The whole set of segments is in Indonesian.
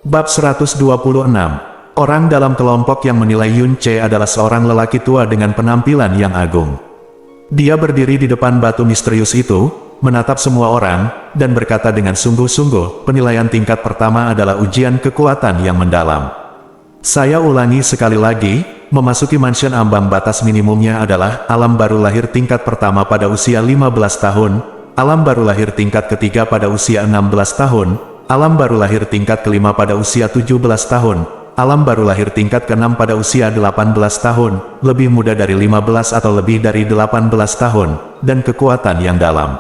Bab 126. Orang dalam kelompok yang menilai Yun Ce adalah seorang lelaki tua dengan penampilan yang agung. Dia berdiri di depan batu misterius itu, menatap semua orang, dan berkata dengan sungguh-sungguh, penilaian tingkat pertama adalah ujian kekuatan yang mendalam. Saya ulangi sekali lagi, memasuki mansion ambang batas minimumnya adalah alam baru lahir tingkat pertama pada usia 15 tahun, alam baru lahir tingkat ketiga pada usia 16 tahun, alam baru lahir tingkat kelima pada usia 17 tahun, alam baru lahir tingkat keenam pada usia 18 tahun, lebih muda dari 15 atau lebih dari 18 tahun, dan kekuatan yang dalam.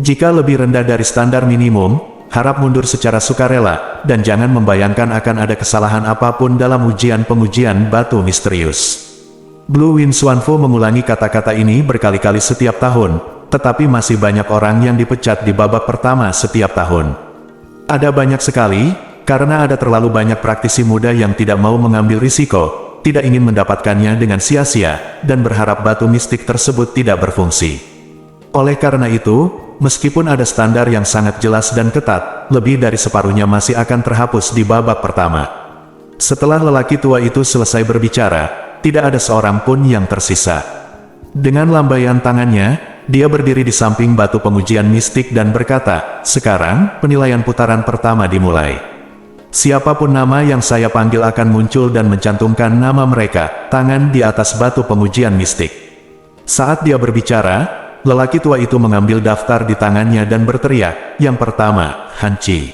Jika lebih rendah dari standar minimum, harap mundur secara sukarela, dan jangan membayangkan akan ada kesalahan apapun dalam ujian pengujian batu misterius. Blue Wind Xuanfu mengulangi kata-kata ini berkali-kali setiap tahun, tetapi masih banyak orang yang dipecat di babak pertama setiap tahun. Ada banyak sekali, karena ada terlalu banyak praktisi muda yang tidak mau mengambil risiko, tidak ingin mendapatkannya dengan sia-sia, dan berharap batu mistik tersebut tidak berfungsi. Oleh karena itu, meskipun ada standar yang sangat jelas dan ketat, lebih dari separuhnya masih akan terhapus di babak pertama. Setelah lelaki tua itu selesai berbicara, tidak ada seorang pun yang tersisa. Dengan lambaian tangannya, dia berdiri di samping batu pengujian mistik dan berkata, "Sekarang, penilaian putaran pertama dimulai. Siapapun nama yang saya panggil akan muncul dan mencantumkan nama mereka, tangan di atas batu pengujian mistik." Saat dia berbicara, lelaki tua itu mengambil daftar di tangannya dan berteriak, "Yang pertama, Han Chi."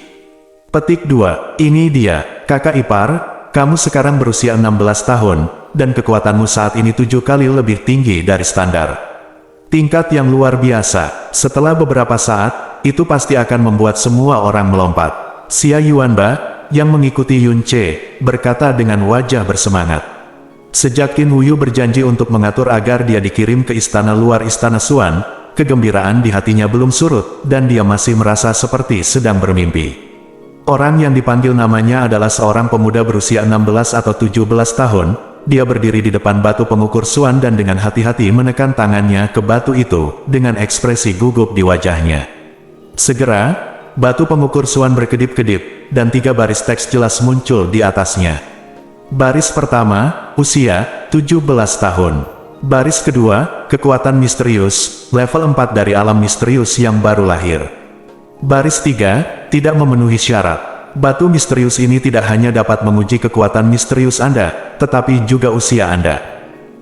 Petik 2, ini dia, kakak ipar, kamu sekarang berusia 16 tahun, dan kekuatanmu saat ini 7 kali lebih tinggi dari standar. Tingkat yang luar biasa. Setelah beberapa saat, itu pasti akan membuat semua orang melompat. Xia Yuanba, yang mengikuti Yun Ce, berkata dengan wajah bersemangat. Sejak Qin Huyu berjanji untuk mengatur agar dia dikirim ke istana luar istana Xuan, kegembiraan di hatinya belum surut, dan dia masih merasa seperti sedang bermimpi. Orang yang dipanggil namanya adalah seorang pemuda berusia 16 atau 17 tahun, dia berdiri di depan batu pengukur Xuan dan dengan hati-hati menekan tangannya ke batu itu, dengan ekspresi gugup di wajahnya. Segera, batu pengukur Xuan berkedip-kedip, dan 3 baris teks jelas muncul di atasnya. Baris pertama, usia, 17 tahun. Baris kedua, kekuatan misterius, level 4 dari alam misterius yang baru lahir. Baris 3, tidak memenuhi syarat. Batu misterius ini tidak hanya dapat menguji kekuatan misterius Anda, tetapi juga usia Anda.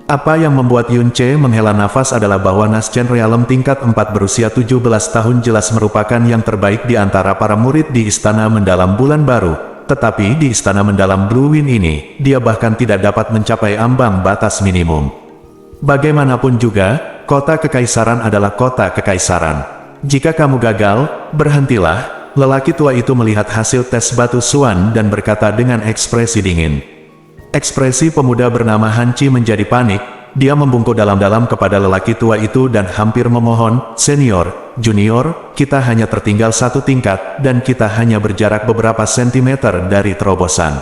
Apa yang membuat Yun Ce menghela nafas adalah bahwa Nascent Realm tingkat 4 berusia 17 tahun jelas merupakan yang terbaik di antara para murid di Istana Mendalam Bulan Baru, tetapi di Istana Mendalam Blue Wind ini, dia bahkan tidak dapat mencapai ambang batas minimum. Bagaimanapun juga, kota kekaisaran adalah kota kekaisaran. Jika kamu gagal, berhentilah. Lelaki tua itu melihat hasil tes batu Xuan dan berkata dengan ekspresi dingin. Ekspresi pemuda bernama Han Chi menjadi panik, dia membungkuk dalam-dalam kepada lelaki tua itu dan hampir memohon, "Senior, junior, kita hanya tertinggal 1 tingkat, dan kita hanya berjarak beberapa sentimeter dari terobosan.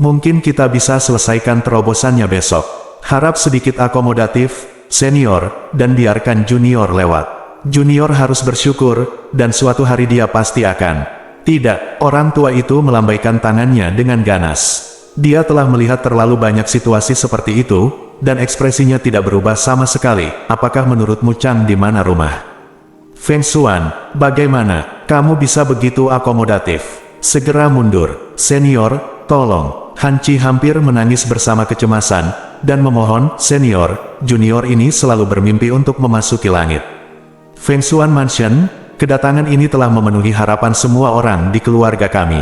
Mungkin kita bisa selesaikan terobosannya besok. Harap sedikit akomodatif, senior, dan biarkan junior lewat. Junior harus bersyukur, dan suatu hari dia pasti akan." Tidak, orang tua itu melambaikan tangannya dengan ganas. Dia telah melihat terlalu banyak situasi seperti itu, dan ekspresinya tidak berubah sama sekali. "Apakah menurutmu Chang di mana rumah?" "Feng Xuan, bagaimana kamu bisa begitu akomodatif? Segera mundur, senior, tolong." Han Chi hampir menangis bersama kecemasan, dan memohon, "Senior, junior ini selalu bermimpi untuk memasuki langit. Feng Xuan Mansion, kedatangan ini telah memenuhi harapan semua orang di keluarga kami.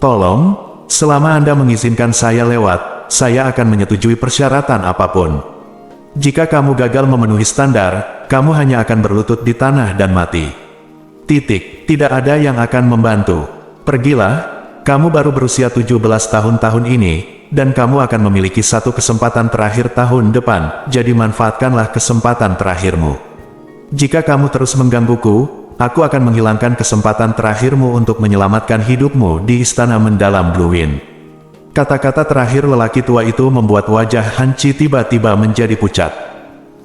Tolong, selama Anda mengizinkan saya lewat, saya akan menyetujui persyaratan apapun. Jika kamu gagal memenuhi standar, kamu hanya akan berlutut di tanah dan mati. Titik, tidak ada yang akan membantu. Pergilah, kamu baru berusia 17 tahun ini, dan kamu akan memiliki 1 kesempatan terakhir tahun depan, jadi manfaatkanlah kesempatan terakhirmu. Jika kamu terus menggangguku, aku akan menghilangkan kesempatan terakhirmu untuk menyelamatkan hidupmu di Istana Mendalam Blue Wind." Kata-kata terakhir lelaki tua itu membuat wajah Han Chi tiba-tiba menjadi pucat.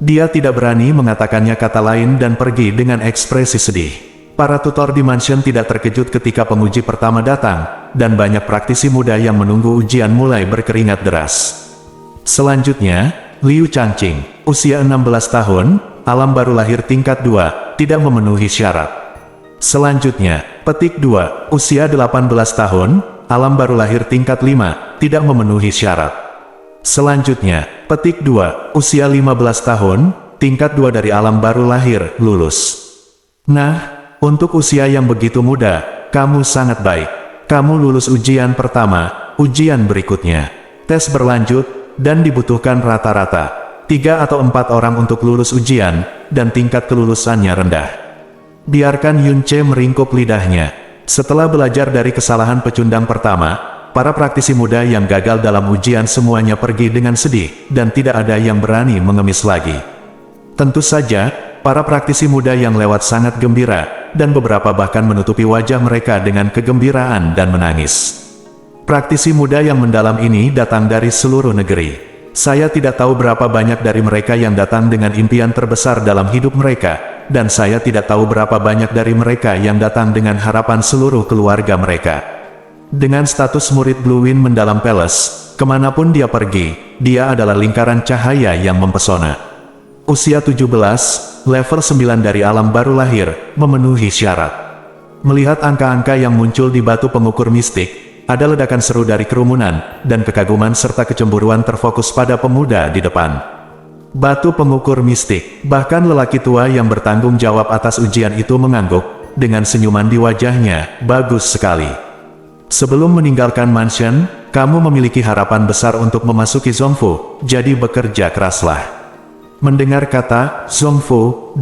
Dia tidak berani mengatakannya kata lain dan pergi dengan ekspresi sedih. Para tutor di mansion tidak terkejut ketika penguji pertama datang, dan banyak praktisi muda yang menunggu ujian mulai berkeringat deras. Selanjutnya, Liu Changqing, usia 16 tahun, alam baru lahir tingkat 2, tidak memenuhi syarat. Selanjutnya, Petik 2, usia 18 tahun, alam baru lahir tingkat 5, tidak memenuhi syarat. Selanjutnya, Petik 2, usia 15 tahun, tingkat 2 dari alam baru lahir, lulus. Nah, untuk usia yang begitu muda, kamu sangat baik. Kamu lulus ujian pertama, ujian berikutnya. Tes berlanjut, dan dibutuhkan rata-rata 3 atau 4 orang untuk lulus ujian, dan tingkat kelulusannya rendah. Biarkan Yunce meringkuk lidahnya. Setelah belajar dari kesalahan pecundang pertama, para praktisi muda yang gagal dalam ujian semuanya pergi dengan sedih, dan tidak ada yang berani mengemis lagi. Tentu saja, para praktisi muda yang lewat sangat gembira, dan beberapa bahkan menutupi wajah mereka dengan kegembiraan dan menangis. Praktisi muda yang mendalam ini datang dari seluruh negeri. Saya tidak tahu berapa banyak dari mereka yang datang dengan impian terbesar dalam hidup mereka, dan saya tidak tahu berapa banyak dari mereka yang datang dengan harapan seluruh keluarga mereka. Dengan status murid Blue Wind mendalam Palace, kemanapun dia pergi, dia adalah lingkaran cahaya yang mempesona. Usia 17, level 9 dari alam baru lahir, memenuhi syarat. Melihat angka-angka yang muncul di batu pengukur mistik, ada ledakan seru dari kerumunan, dan kekaguman serta kecemburuan terfokus pada pemuda di depan. Batu pengukur mistik, bahkan lelaki tua yang bertanggung jawab atas ujian itu mengangguk, dengan senyuman di wajahnya, bagus sekali. Sebelum meninggalkan mansion, kamu memiliki harapan besar untuk memasuki Zhongfu, jadi bekerja keraslah. Mendengar kata Zhongfu,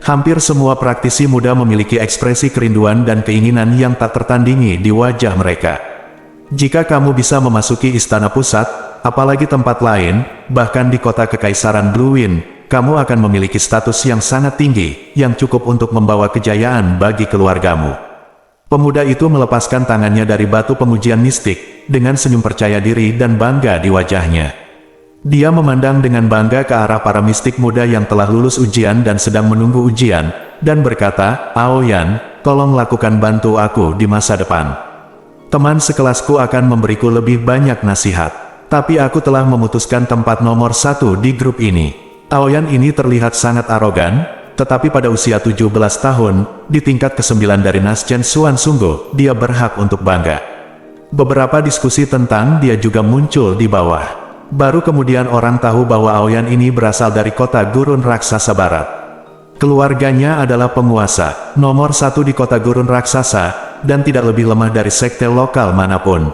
hampir semua praktisi muda memiliki ekspresi kerinduan dan keinginan yang tak tertandingi di wajah mereka. Jika kamu bisa memasuki istana pusat, apalagi tempat lain, bahkan di kota kekaisaran Blue Wind, kamu akan memiliki status yang sangat tinggi, yang cukup untuk membawa kejayaan bagi keluargamu. Pemuda itu melepaskan tangannya dari batu pengujian mistik, dengan senyum percaya diri dan bangga di wajahnya. Dia memandang dengan bangga ke arah para mistik muda yang telah lulus ujian dan sedang menunggu ujian, dan berkata, Aoyan, tolong lakukan bantu aku di masa depan. Teman sekelasku akan memberiku lebih banyak nasihat, tapi aku telah memutuskan tempat nomor 1 di grup ini. Aoyan ini terlihat sangat arogan, tetapi pada usia 17 tahun, di tingkat ke-9 dari Naschen Xuan sungguh, dia berhak untuk bangga. Beberapa diskusi tentang dia juga muncul di bawah. Baru kemudian orang tahu bahwa Aoyan ini berasal dari kota gurun raksasa barat. Keluarganya adalah penguasa, nomor 1 di kota gurun raksasa, dan tidak lebih lemah dari sekte lokal manapun.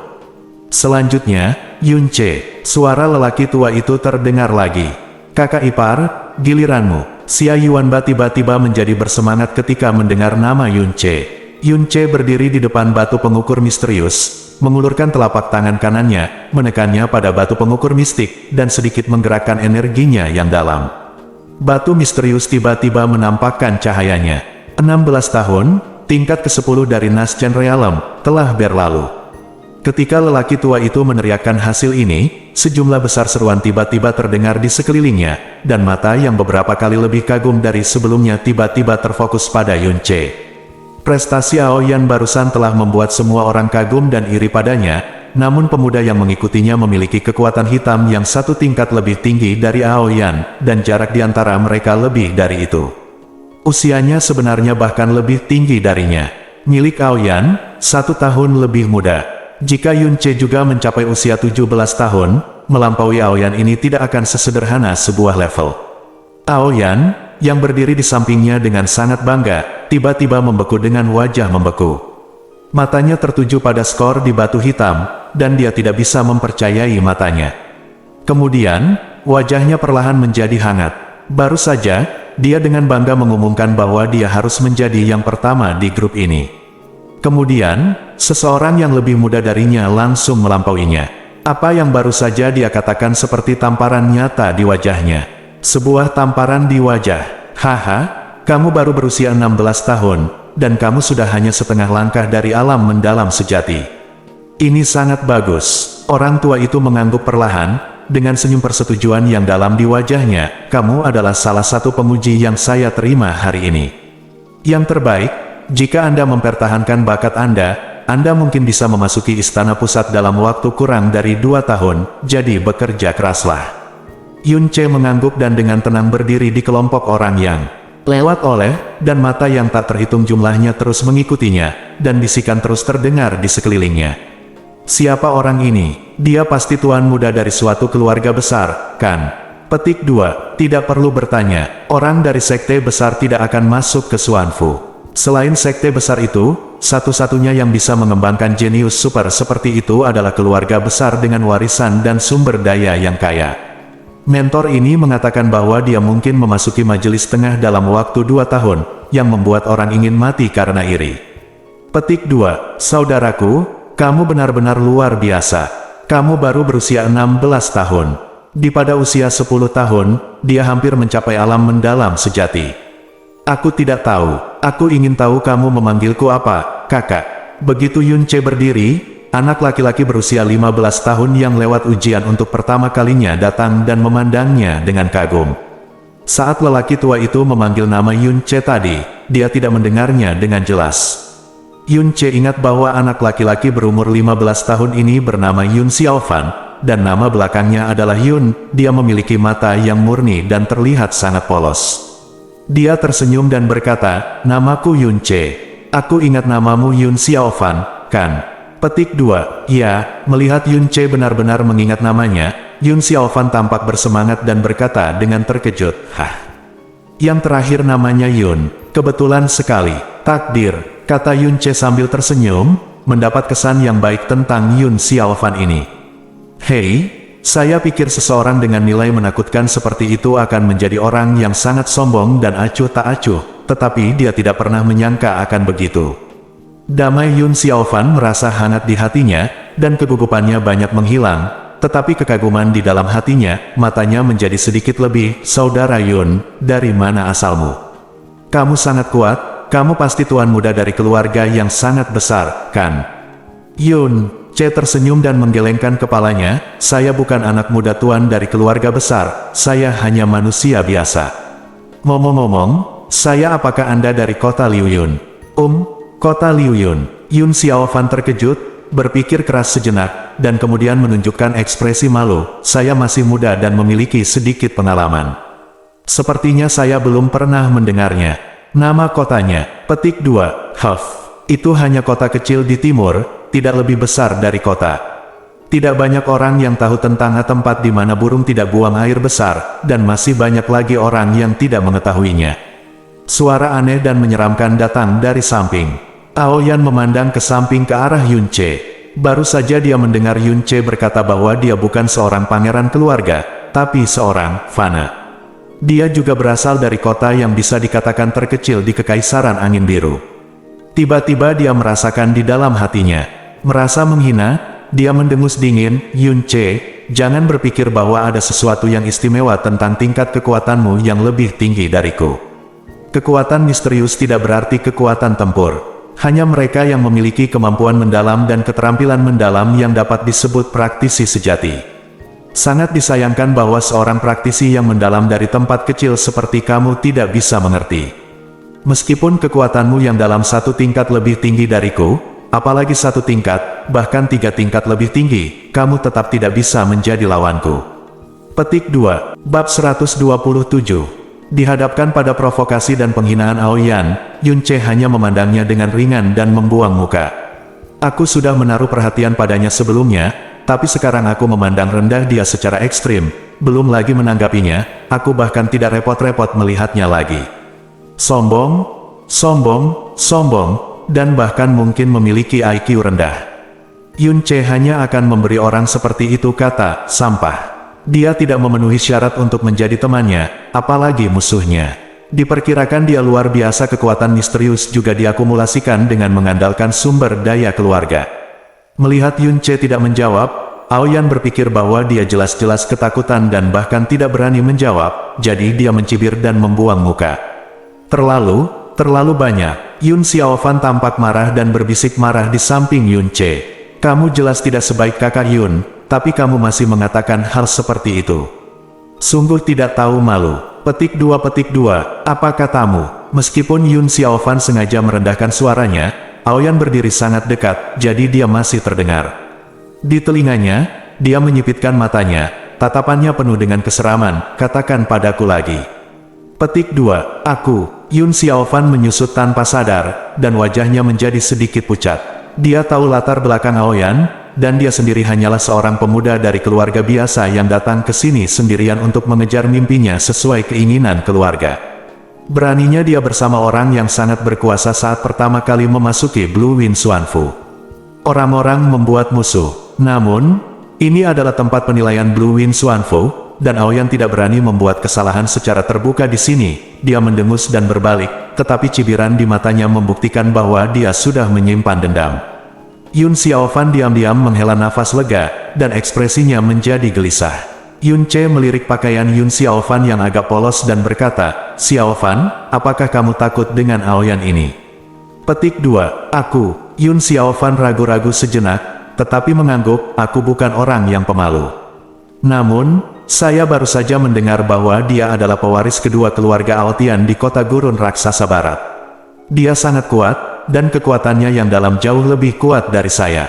Selanjutnya, Yunce, suara lelaki tua itu terdengar lagi. Kakak ipar, giliranmu. Xia Yuanba tiba-tiba menjadi bersemangat ketika mendengar nama Yunce. Yunce berdiri di depan batu pengukur misterius, mengulurkan telapak tangan kanannya, menekannya pada batu pengukur mistik, dan sedikit menggerakkan energinya yang dalam. Batu misterius tiba-tiba menampakkan cahayanya. 16 tahun, tingkat ke-10 dari Naschen Realm, telah berlalu. Ketika lelaki tua itu meneriakkan hasil ini, sejumlah besar seruan tiba-tiba terdengar di sekelilingnya, dan mata yang beberapa kali lebih kagum dari sebelumnya tiba-tiba terfokus pada Yunce. Prestasi Aoyan barusan telah membuat semua orang kagum dan iri padanya, namun pemuda yang mengikutinya memiliki kekuatan hitam yang 1 tingkat lebih tinggi dari Aoyan, dan jarak di antara mereka lebih dari itu. Usianya sebenarnya bahkan lebih tinggi darinya. Milik Aoyan, 1 tahun lebih muda. Jika Yunce juga mencapai usia 17 tahun, melampaui Aoyan ini tidak akan sesederhana sebuah level. Aoyan, yang berdiri di sampingnya dengan sangat bangga, tiba-tiba membeku dengan wajah membeku. Matanya tertuju pada skor di batu hitam, dan dia tidak bisa mempercayai matanya. Kemudian, wajahnya perlahan menjadi hangat. Baru saja, dia dengan bangga mengumumkan bahwa dia harus menjadi yang pertama di grup ini. Kemudian, seseorang yang lebih muda darinya langsung melampauinya. Apa yang baru saja dia katakan seperti tamparan nyata di wajahnya. Sebuah tamparan di wajah. Haha, kamu baru berusia 16 tahun, dan kamu sudah hanya setengah langkah dari alam mendalam sejati. Ini sangat bagus. Orang tua itu mengangguk perlahan, dengan senyum persetujuan yang dalam di wajahnya. Kamu adalah salah satu pemuji yang saya terima hari ini. Yang terbaik, jika Anda mempertahankan bakat Anda, Anda mungkin bisa memasuki istana pusat dalam waktu kurang dari 2 tahun, jadi bekerja keraslah. Yun Ce mengangguk dan dengan tenang berdiri di kelompok orang yang lewat oleh, dan mata yang tak terhitung jumlahnya terus mengikutinya, dan bisikan terus terdengar di sekelilingnya. Siapa orang ini? Dia pasti tuan muda dari suatu keluarga besar, kan? Petik 2. Tidak perlu bertanya, orang dari sekte besar tidak akan masuk ke Xuanfu. Selain sekte besar itu, satu-satunya yang bisa mengembangkan jenius super seperti itu adalah keluarga besar dengan warisan dan sumber daya yang kaya. Mentor ini mengatakan bahwa dia mungkin memasuki majelis tengah dalam waktu 2 tahun, yang membuat orang ingin mati karena iri. Petik 2. Saudaraku, kamu benar-benar luar biasa. Kamu baru berusia 16 tahun. Di pada usia 10 tahun, dia hampir mencapai alam mendalam sejati. Aku tidak tahu, aku ingin tahu kamu memanggilku apa, kakak. Begitu Yun Ce berdiri, anak laki-laki berusia 15 tahun yang lewat ujian untuk pertama kalinya datang dan memandangnya dengan kagum. Saat lelaki tua itu memanggil nama Yun Ce tadi, dia tidak mendengarnya dengan jelas. Yun Ce ingat bahwa anak laki-laki berumur 15 tahun ini bernama Yun Xiaofan, dan nama belakangnya adalah Yun. Dia memiliki mata yang murni dan terlihat sangat polos. Dia tersenyum dan berkata, "Namaku Yun Ce. Aku ingat namamu Yun Xiaofan, kan?" Petik 2. Ya, melihat Yun Ce benar-benar mengingat namanya, Yun Xiaofan tampak bersemangat dan berkata dengan terkejut, "Hah? Yang terakhir namanya Yun, kebetulan sekali, takdir," kata Yun Ce sambil tersenyum, mendapat kesan yang baik tentang Yun Xiaofan ini. "Hei, saya pikir seseorang dengan nilai menakutkan seperti itu akan menjadi orang yang sangat sombong dan acuh tak acuh, tetapi dia tidak pernah menyangka akan begitu." Damai Yun Xiaofan merasa hangat di hatinya, dan kegugupannya banyak menghilang, tetapi kekaguman di dalam hatinya, matanya menjadi sedikit lebih, "Saudara Yun, dari mana asalmu? Kamu sangat kuat, kamu pasti tuan muda dari keluarga yang sangat besar, kan?" Yun Ce tersenyum dan menggelengkan kepalanya, "Saya bukan anak muda tuan dari keluarga besar, saya hanya manusia biasa." "Ngomong-ngomong, saya apakah Anda dari kota Liuyun?" Kota Liuyun. Yun Xiaofan terkejut, berpikir keras sejenak, dan kemudian menunjukkan ekspresi malu. "Saya masih muda dan memiliki sedikit pengalaman. Sepertinya saya belum pernah mendengarnya." "Nama kotanya?" Petik 2. Itu hanya kota kecil di timur, tidak lebih besar dari kota. Tidak banyak orang yang tahu tentang tempat di mana burung tidak buang air besar, dan masih banyak lagi orang yang tidak mengetahuinya. Suara aneh dan menyeramkan datang dari samping. Aoyan memandang ke samping ke arah Yun Ce. Baru saja dia mendengar Yun Ce berkata bahwa dia bukan seorang pangeran keluarga, tapi seorang fana. Dia juga berasal dari kota yang bisa dikatakan terkecil di Kekaisaran Angin Biru. Tiba-tiba dia merasakan di dalam hatinya, merasa menghina. Dia mendengus dingin, "Yun Ce, jangan berpikir bahwa ada sesuatu yang istimewa tentang tingkat kekuatanmu yang lebih tinggi dariku. Kekuatan misterius tidak berarti kekuatan tempur. Hanya mereka yang memiliki kemampuan mendalam dan keterampilan mendalam yang dapat disebut praktisi sejati. Sangat disayangkan bahwa seorang praktisi yang mendalam dari tempat kecil seperti kamu tidak bisa mengerti. Meskipun kekuatanmu yang dalam 1 tingkat lebih tinggi dariku, apalagi 1 tingkat, bahkan 3 tingkat lebih tinggi, kamu tetap tidak bisa menjadi lawanku." Petik 2. Bab 127. Dihadapkan pada provokasi dan penghinaan Aoyan, Yun Ce hanya memandangnya dengan ringan dan membuang muka. "Aku sudah menaruh perhatian padanya sebelumnya, tapi sekarang aku memandang rendah dia secara ekstrim. Belum lagi menanggapinya, aku bahkan tidak repot-repot melihatnya lagi. Sombong, sombong, sombong, dan bahkan mungkin memiliki IQ rendah. Yun Ce hanya akan memberi orang seperti itu kata sampah. Dia tidak memenuhi syarat untuk menjadi temannya, apalagi musuhnya. Diperkirakan dia luar biasa, kekuatan misterius juga diakumulasikan dengan mengandalkan sumber daya keluarga." Melihat Yun Ce tidak menjawab, Aoyan berpikir bahwa dia jelas-jelas ketakutan dan bahkan tidak berani menjawab, jadi dia mencibir dan membuang muka. Terlalu banyak." Yun Xiaofan tampak marah dan berbisik marah di samping Yun Ce. "Kamu jelas tidak sebaik kakak Yun, tapi kamu masih mengatakan hal seperti itu. Sungguh tidak tahu malu." Petik 2. Apa katamu? Meskipun Yun Xiaofan sengaja merendahkan suaranya, Aoyan berdiri sangat dekat, jadi dia masih terdengar. Di telinganya, dia menyipitkan matanya, tatapannya penuh dengan keseraman, katakan padaku lagi. Petik 2. Aku, Yun Xiaofan menyusut tanpa sadar, dan wajahnya menjadi sedikit pucat. Dia tahu latar belakang Aoyan, dan dia sendiri hanyalah seorang pemuda dari keluarga biasa yang datang ke sini sendirian untuk mengejar mimpinya sesuai keinginan keluarga. Beraninya dia bersama orang yang sangat berkuasa saat pertama kali memasuki Blue Wind Xuanfu. Orang-orang membuat musuh. Namun, ini adalah tempat penilaian Blue Wind Xuanfu, dan Aoyan tidak berani membuat kesalahan secara terbuka di sini. Dia mendengus dan berbalik, tetapi cibiran di matanya membuktikan bahwa dia sudah menyimpan dendam. Yun Xiaofan diam-diam menghela nafas lega, dan ekspresinya menjadi gelisah. Yun Ce melirik pakaian Yun Xiaofan yang agak polos dan berkata, "Xiaofan, apakah kamu takut dengan Aoyan ini?" Petik 2. Aku, Yun Xiaofan ragu-ragu sejenak, tetapi mengangguk, aku bukan orang yang pemalu. Namun, saya baru saja mendengar bahwa dia adalah pewaris kedua keluarga Aotian di kota gurun raksasa barat. Dia sangat kuat, dan kekuatannya yang dalam jauh lebih kuat dari saya.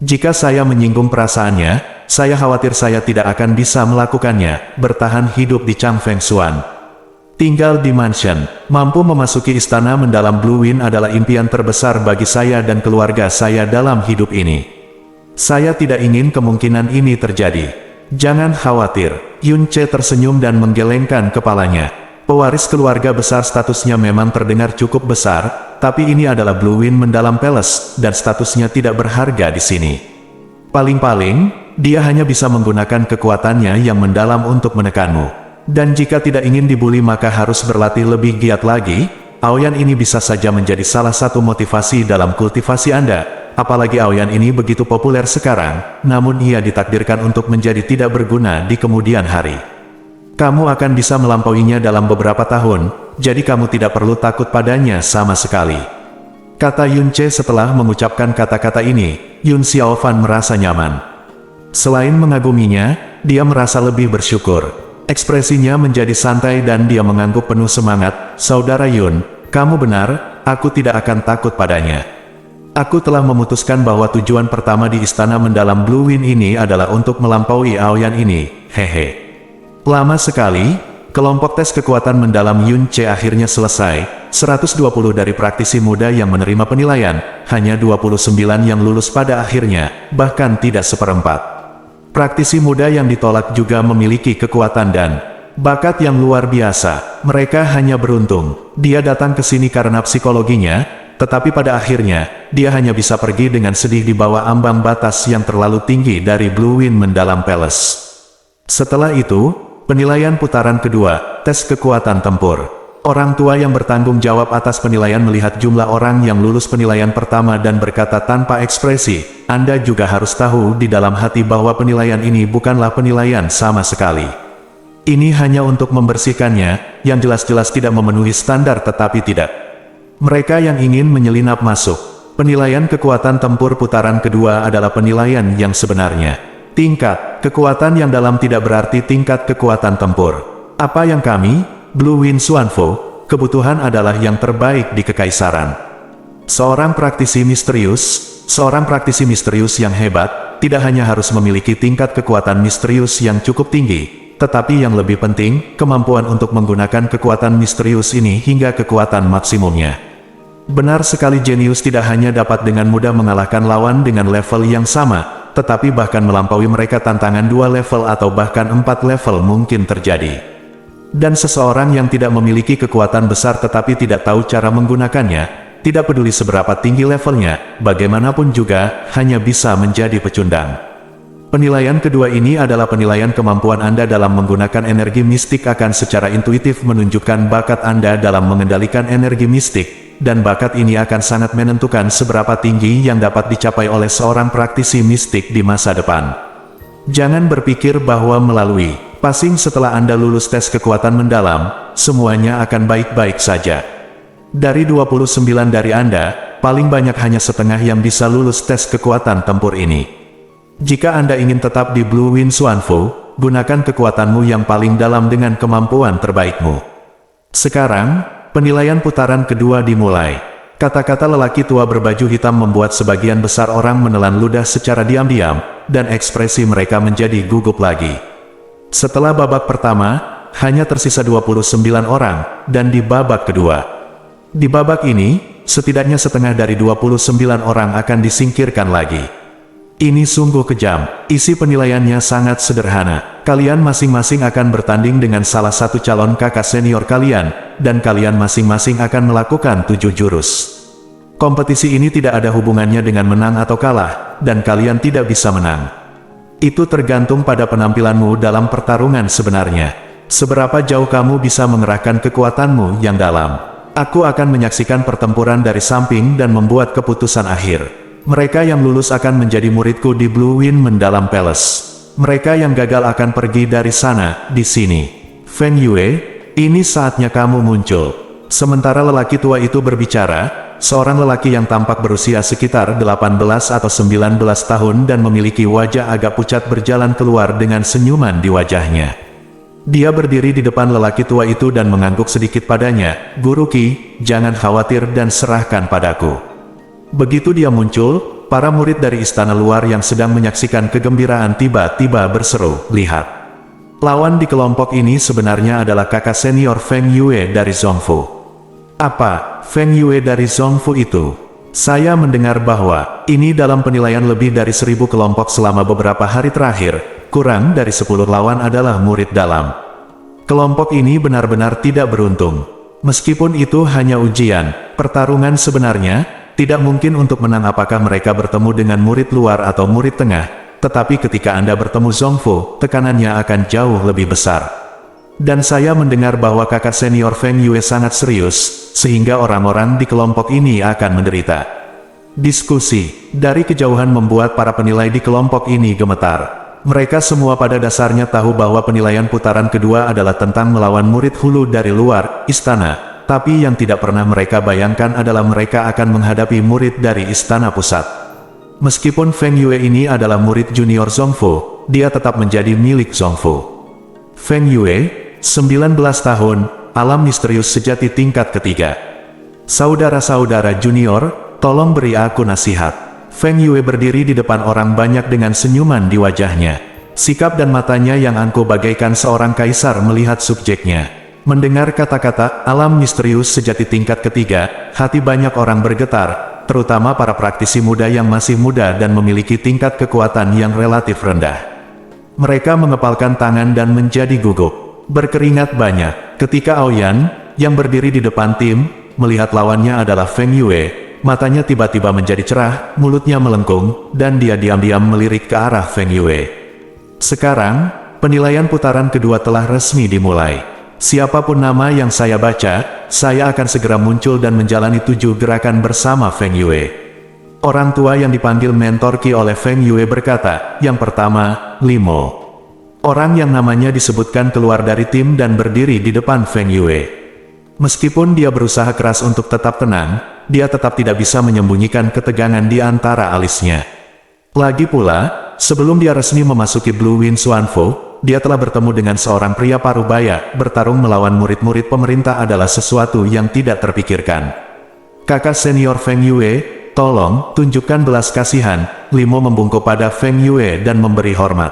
Jika saya menyinggung perasaannya, saya khawatir saya tidak akan bisa melakukannya, bertahan hidup di Changfeng Xuan. Tinggal di mansion, mampu memasuki istana mendalam Blue Wind adalah impian terbesar bagi saya dan keluarga saya dalam hidup ini. Saya tidak ingin kemungkinan ini terjadi. Jangan khawatir, Yun Ce tersenyum dan menggelengkan kepalanya. Pewaris keluarga besar statusnya memang terdengar cukup besar, tapi ini adalah Blue Wind Mendalam Palace, dan statusnya tidak berharga di sini. Paling-paling, dia hanya bisa menggunakan kekuatannya yang mendalam untuk menekanmu. Dan jika tidak ingin dibuli maka harus berlatih lebih giat lagi. Aoyan ini bisa saja menjadi salah satu motivasi dalam kultivasi Anda. Apalagi Aoyan ini begitu populer sekarang, namun ia ditakdirkan untuk menjadi tidak berguna di kemudian hari. Kamu akan bisa melampauinya dalam beberapa tahun, jadi kamu tidak perlu takut padanya sama sekali. Kata Yun Ce setelah mengucapkan kata-kata ini, Yun Xiaofan merasa nyaman. Selain mengaguminya, dia merasa lebih bersyukur. Ekspresinya menjadi santai dan dia mengangguk penuh semangat, "Saudara Yun, kamu benar, aku tidak akan takut padanya. Aku telah memutuskan bahwa tujuan pertama di istana mendalam Blue Wind ini adalah untuk melampaui Aoyan ini, hehe." Lama sekali, kelompok tes kekuatan mendalam Yun Ce akhirnya selesai. 120 dari praktisi muda yang menerima penilaian, hanya 29 yang lulus pada akhirnya, bahkan tidak seperempat. Praktisi muda yang ditolak juga memiliki kekuatan dan bakat yang luar biasa. Mereka hanya beruntung. Dia datang ke sini karena psikologinya, tetapi pada akhirnya, dia hanya bisa pergi dengan sedih di bawah ambang batas yang terlalu tinggi dari Blue Wind Mendalam Palace. Setelah itu, penilaian putaran kedua, tes kekuatan tempur. Orang tua yang bertanggung jawab atas penilaian melihat jumlah orang yang lulus penilaian pertama dan berkata tanpa ekspresi, "Anda juga harus tahu di dalam hati bahwa penilaian ini bukanlah penilaian sama sekali. Ini hanya untuk membersihkannya, yang jelas-jelas tidak memenuhi standar tetapi tidak." Mereka yang ingin menyelinap masuk. Penilaian kekuatan tempur putaran kedua adalah penilaian yang sebenarnya. Tingkat kekuatan yang dalam tidak berarti tingkat kekuatan tempur. Apa yang kami, Blue Wind Xuanfu, kebutuhan adalah yang terbaik di kekaisaran. Seorang praktisi misterius yang hebat, tidak hanya harus memiliki tingkat kekuatan misterius yang cukup tinggi, tetapi yang lebih penting, kemampuan untuk menggunakan kekuatan misterius ini hingga kekuatan maksimumnya. Benar sekali, jenius tidak hanya dapat dengan mudah mengalahkan lawan dengan level yang sama, tetapi bahkan melampaui mereka. Tantangan 2 level atau bahkan 4 level mungkin terjadi. Dan seseorang yang tidak memiliki kekuatan besar tetapi tidak tahu cara menggunakannya, tidak peduli seberapa tinggi levelnya, bagaimanapun juga, hanya bisa menjadi pecundang. Penilaian kedua ini adalah penilaian kemampuan Anda dalam menggunakan energi mistik. Akan secara intuitif menunjukkan bakat Anda dalam mengendalikan energi mistik, dan bakat ini akan sangat menentukan seberapa tinggi yang dapat dicapai oleh seorang praktisi mistik di masa depan. Jangan berpikir bahwa melalui passing setelah Anda lulus tes kekuatan mendalam, semuanya akan baik-baik saja. Dari 29 dari Anda, paling banyak hanya setengah yang bisa lulus tes kekuatan tempur ini. Jika Anda ingin tetap di Blue Wind Xuanfu, gunakan kekuatanmu yang paling dalam dengan kemampuan terbaikmu. Sekarang, penilaian putaran kedua dimulai. Kata-kata lelaki tua berbaju hitam membuat sebagian besar orang menelan ludah secara diam-diam, dan ekspresi mereka menjadi gugup lagi. Setelah babak pertama, hanya tersisa 29 orang, dan di babak kedua. Di babak ini, setidaknya setengah dari 29 orang akan disingkirkan lagi. Ini sungguh kejam. Isi penilaiannya sangat sederhana. Kalian masing-masing akan bertanding dengan salah satu calon kakak senior kalian, dan kalian masing-masing akan melakukan 7 jurus. Kompetisi ini tidak ada hubungannya dengan menang atau kalah, dan kalian tidak bisa menang. Itu tergantung pada penampilanmu dalam pertarungan sebenarnya. Seberapa jauh kamu bisa mengerahkan kekuatanmu yang dalam. Aku akan menyaksikan pertempuran dari samping dan membuat keputusan akhir. Mereka yang lulus akan menjadi muridku di Blue Wind Mendalam Palace. Mereka yang gagal akan pergi dari sana, di sini. Feng Yue, ini saatnya kamu muncul. Sementara lelaki tua itu berbicara, seorang lelaki yang tampak berusia sekitar 18 atau 19 tahun dan memiliki wajah agak pucat berjalan keluar dengan senyuman di wajahnya. Dia berdiri di depan lelaki tua itu dan mengangguk sedikit padanya, "Guru Qi, jangan khawatir dan serahkan padaku." Begitu dia muncul, para murid dari istana luar yang sedang menyaksikan kegembiraan tiba-tiba berseru, "Lihat! Lawan di kelompok ini sebenarnya adalah kakak senior Feng Yue dari Zhongfu." "Apa, Feng Yue dari Zhongfu itu? Saya mendengar bahwa ini dalam penilaian lebih dari 1000 kelompok selama beberapa hari terakhir, kurang dari 10 lawan adalah murid dalam. Kelompok ini benar-benar tidak beruntung. Meskipun itu hanya ujian, pertarungan sebenarnya tidak mungkin untuk menang apakah mereka bertemu dengan murid luar atau murid tengah, tetapi ketika Anda bertemu Zhongfu, tekanannya akan jauh lebih besar. Dan saya mendengar bahwa kakak senior Feng Yue sangat serius, sehingga orang-orang di kelompok ini akan menderita." Diskusi dari kejauhan membuat para penilai di kelompok ini gemetar. Mereka semua pada dasarnya tahu bahwa penilaian putaran kedua adalah tentang melawan murid hulu dari luar istana. Tapi yang tidak pernah mereka bayangkan adalah mereka akan menghadapi murid dari istana pusat. Meskipun Feng Yue ini adalah murid junior Zhongfu, dia tetap menjadi milik Zhongfu. Feng Yue, 19 tahun, alam misterius sejati tingkat ketiga. "Saudara-saudara junior, tolong beri aku nasihat." Feng Yue berdiri di depan orang banyak dengan senyuman di wajahnya. Sikap dan matanya yang angkuh bagaikan seorang kaisar melihat subjeknya. Mendengar kata-kata alam misterius sejati tingkat ketiga, hati banyak orang bergetar, terutama para praktisi muda yang masih muda dan memiliki tingkat kekuatan yang relatif rendah. Mereka mengepalkan tangan dan menjadi gugup. Berkeringat banyak. Ketika Aoyan, yang berdiri di depan tim, melihat lawannya adalah Feng Yue, matanya tiba-tiba menjadi cerah, mulutnya melengkung, dan dia diam-diam melirik ke arah Feng Yue. Sekarang, penilaian putaran kedua telah resmi dimulai. Siapapun nama yang saya baca, saya akan segera muncul dan menjalani 7 gerakan bersama Feng Yue. Orang tua yang dipanggil mentor Qi oleh Feng Yue berkata, "Yang pertama, Limo." Orang yang namanya disebutkan keluar dari tim dan berdiri di depan Feng Yue. Meskipun dia berusaha keras untuk tetap tenang, dia tetap tidak bisa menyembunyikan ketegangan di antara alisnya. Lagi pula, sebelum dia resmi memasuki Blue Wind Xuanfu, dia telah bertemu dengan seorang pria parubaya. Bertarung melawan murid-murid pemerintah adalah sesuatu yang tidak terpikirkan. "Kakak senior Feng Yue, tolong, tunjukkan belas kasihan." Limo membungkuk pada Feng Yue dan memberi hormat.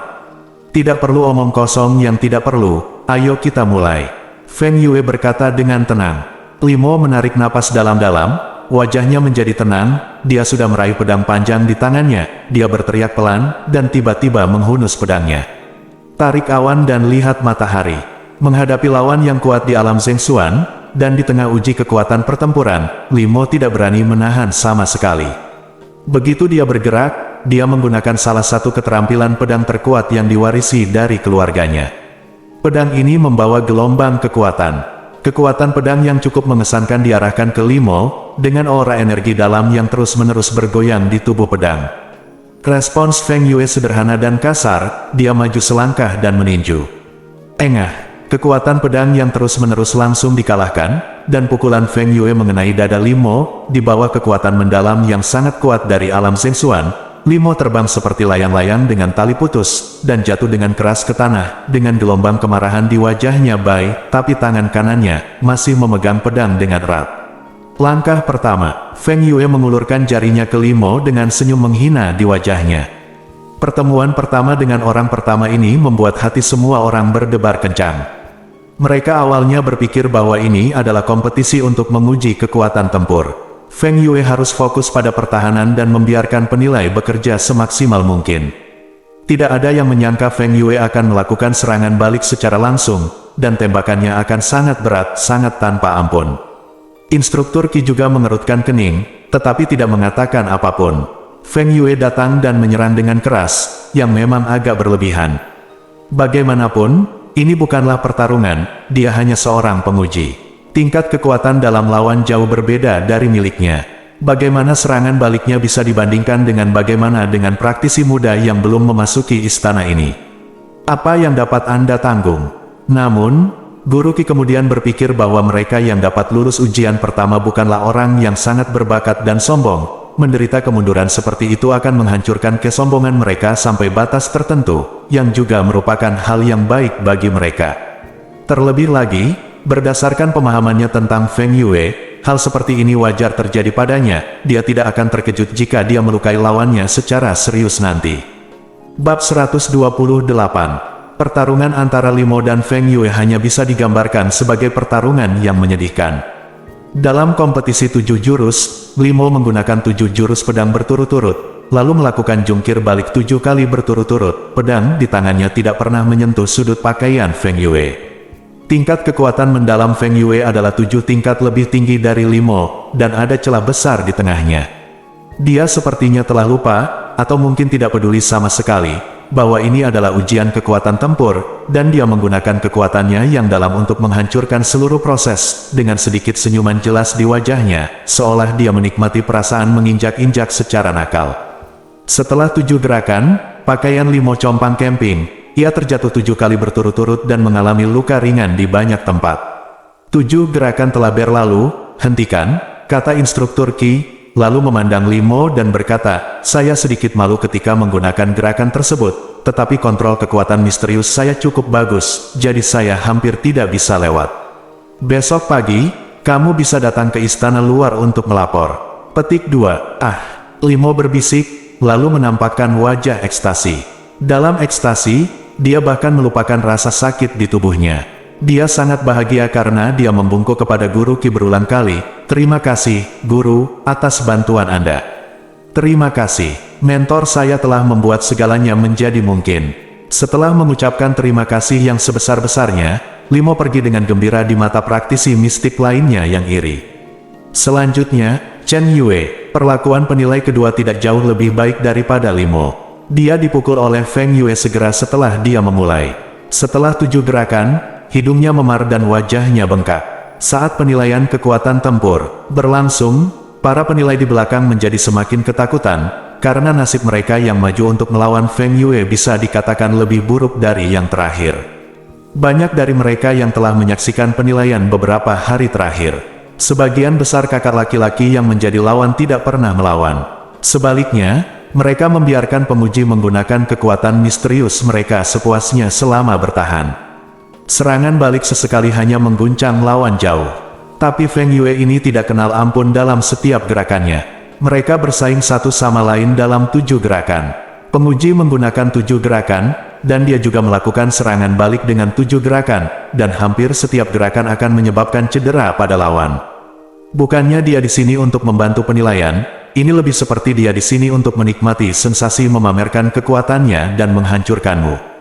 "Tidak perlu omong kosong yang tidak perlu, ayo kita mulai." Feng Yue berkata dengan tenang. Limo menarik napas dalam-dalam, wajahnya menjadi tenang, dia sudah meraih pedang panjang di tangannya, dia berteriak pelan, dan tiba-tiba menghunus pedangnya. Tarik awan dan lihat matahari. Menghadapi lawan yang kuat di alam Zhengxuan, dan di tengah uji kekuatan pertempuran, Limo tidak berani menahan sama sekali. Begitu dia bergerak, dia menggunakan salah satu keterampilan pedang terkuat yang diwarisi dari keluarganya. Pedang ini membawa gelombang kekuatan. Kekuatan pedang yang cukup mengesankan diarahkan ke Limo, dengan aura energi dalam yang terus-menerus bergoyang di tubuh pedang. Respons Feng Yue sederhana dan kasar, dia maju selangkah dan meninju. Engah, kekuatan pedang yang terus-menerus langsung dikalahkan, dan pukulan Feng Yue mengenai dada Limo, di bawah kekuatan mendalam yang sangat kuat dari alam Zhengxuan. Limo terbang seperti layang-layang dengan tali putus, dan jatuh dengan keras ke tanah, dengan gelombang kemarahan di wajahnya tapi tangan kanannya masih memegang pedang dengan erat. Langkah pertama, Feng Yue mengulurkan jarinya ke Limo dengan senyum menghina di wajahnya. Pertemuan pertama dengan orang pertama ini membuat hati semua orang berdebar kencang. Mereka awalnya berpikir bahwa ini adalah kompetisi untuk menguji kekuatan tempur. Feng Yue harus fokus pada pertahanan dan membiarkan penilai bekerja semaksimal mungkin. Tidak ada yang menyangka Feng Yue akan melakukan serangan balik secara langsung, dan tembakannya akan sangat berat, sangat tanpa ampun. Instruktur Qi juga mengerutkan kening, tetapi tidak mengatakan apapun. Feng Yue datang dan menyerang dengan keras, yang memang agak berlebihan. Bagaimanapun, ini bukanlah pertarungan, dia hanya seorang penguji. Tingkat kekuatan dalam lawan jauh berbeda dari miliknya. Bagaimana serangan baliknya bisa dibandingkan bagaimana dengan praktisi muda yang belum memasuki istana ini? Apa yang dapat Anda tanggung? Namun, Guru Qi kemudian berpikir bahwa mereka yang dapat lulus ujian pertama bukanlah orang yang sangat berbakat dan sombong. Menderita kemunduran seperti itu akan menghancurkan kesombongan mereka sampai batas tertentu, yang juga merupakan hal yang baik bagi mereka. Terlebih lagi, berdasarkan pemahamannya tentang Feng Yue, hal seperti ini wajar terjadi padanya. Dia tidak akan terkejut jika dia melukai lawannya secara serius nanti. Bab 128. Pertarungan antara Limo dan Feng Yue hanya bisa digambarkan sebagai pertarungan yang menyedihkan. Dalam kompetisi 7 jurus, Limo menggunakan 7 jurus pedang berturut-turut, lalu melakukan jungkir balik 7 kali berturut-turut. Pedang di tangannya tidak pernah menyentuh sudut pakaian Feng Yue. Tingkat kekuatan mendalam Feng Yue adalah 7 tingkat lebih tinggi dari Limo, dan ada celah besar di tengahnya. Dia sepertinya telah lupa, atau mungkin tidak peduli sama sekali, bahwa ini adalah ujian kekuatan tempur, dan dia menggunakan kekuatannya yang dalam untuk menghancurkan seluruh proses. Dengan sedikit senyuman jelas di wajahnya, seolah dia menikmati perasaan menginjak-injak secara nakal. Setelah 7 gerakan, pakaian Limo compang camping, ia terjatuh 7 kali berturut-turut dan mengalami luka ringan di banyak tempat. 7 gerakan telah berlalu, hentikan, kata instruktur Qi, lalu memandang Limo dan berkata, saya sedikit malu ketika menggunakan gerakan tersebut, tetapi kontrol kekuatan misterius saya cukup bagus, jadi saya hampir tidak bisa lewat. Besok pagi, kamu bisa datang ke istana luar untuk melapor. Petik 2. Limo berbisik, lalu menampakkan wajah ekstasi. Dalam ekstasi, dia bahkan melupakan rasa sakit di tubuhnya. Dia sangat bahagia karena dia membungkuk kepada Guru Qi berulang kali. Terima kasih, Guru, atas bantuan Anda. Terima kasih, mentor saya telah membuat segalanya menjadi mungkin. Setelah mengucapkan terima kasih yang sebesar-besarnya, Limo pergi dengan gembira di mata praktisi mistik lainnya yang iri. Selanjutnya, Chen Yue, perlakuan penilai kedua tidak jauh lebih baik daripada Limo. Dia dipukul oleh Feng Yue segera setelah dia memulai. Setelah 7 gerakan, hidungnya memar dan wajahnya bengkak. Saat penilaian kekuatan tempur berlangsung, para penilai di belakang menjadi semakin ketakutan, karena nasib mereka yang maju untuk melawan Feng Yue bisa dikatakan lebih buruk dari yang terakhir. Banyak dari mereka yang telah menyaksikan penilaian beberapa hari terakhir. Sebagian besar kakak laki-laki yang menjadi lawan tidak pernah melawan. Sebaliknya, mereka membiarkan penguji menggunakan kekuatan misterius mereka sepuasnya selama bertahan. Serangan balik sesekali hanya mengguncang lawan jauh. Tapi Feng Yue ini tidak kenal ampun dalam setiap gerakannya. Mereka bersaing satu sama lain dalam 7 gerakan. Penguji menggunakan 7 gerakan, dan dia juga melakukan serangan balik dengan 7 gerakan, dan hampir setiap gerakan akan menyebabkan cedera pada lawan. Bukannya dia di sini untuk membantu penilaian, ini lebih seperti dia di sini untuk menikmati sensasi memamerkan kekuatannya dan menghancurkanmu.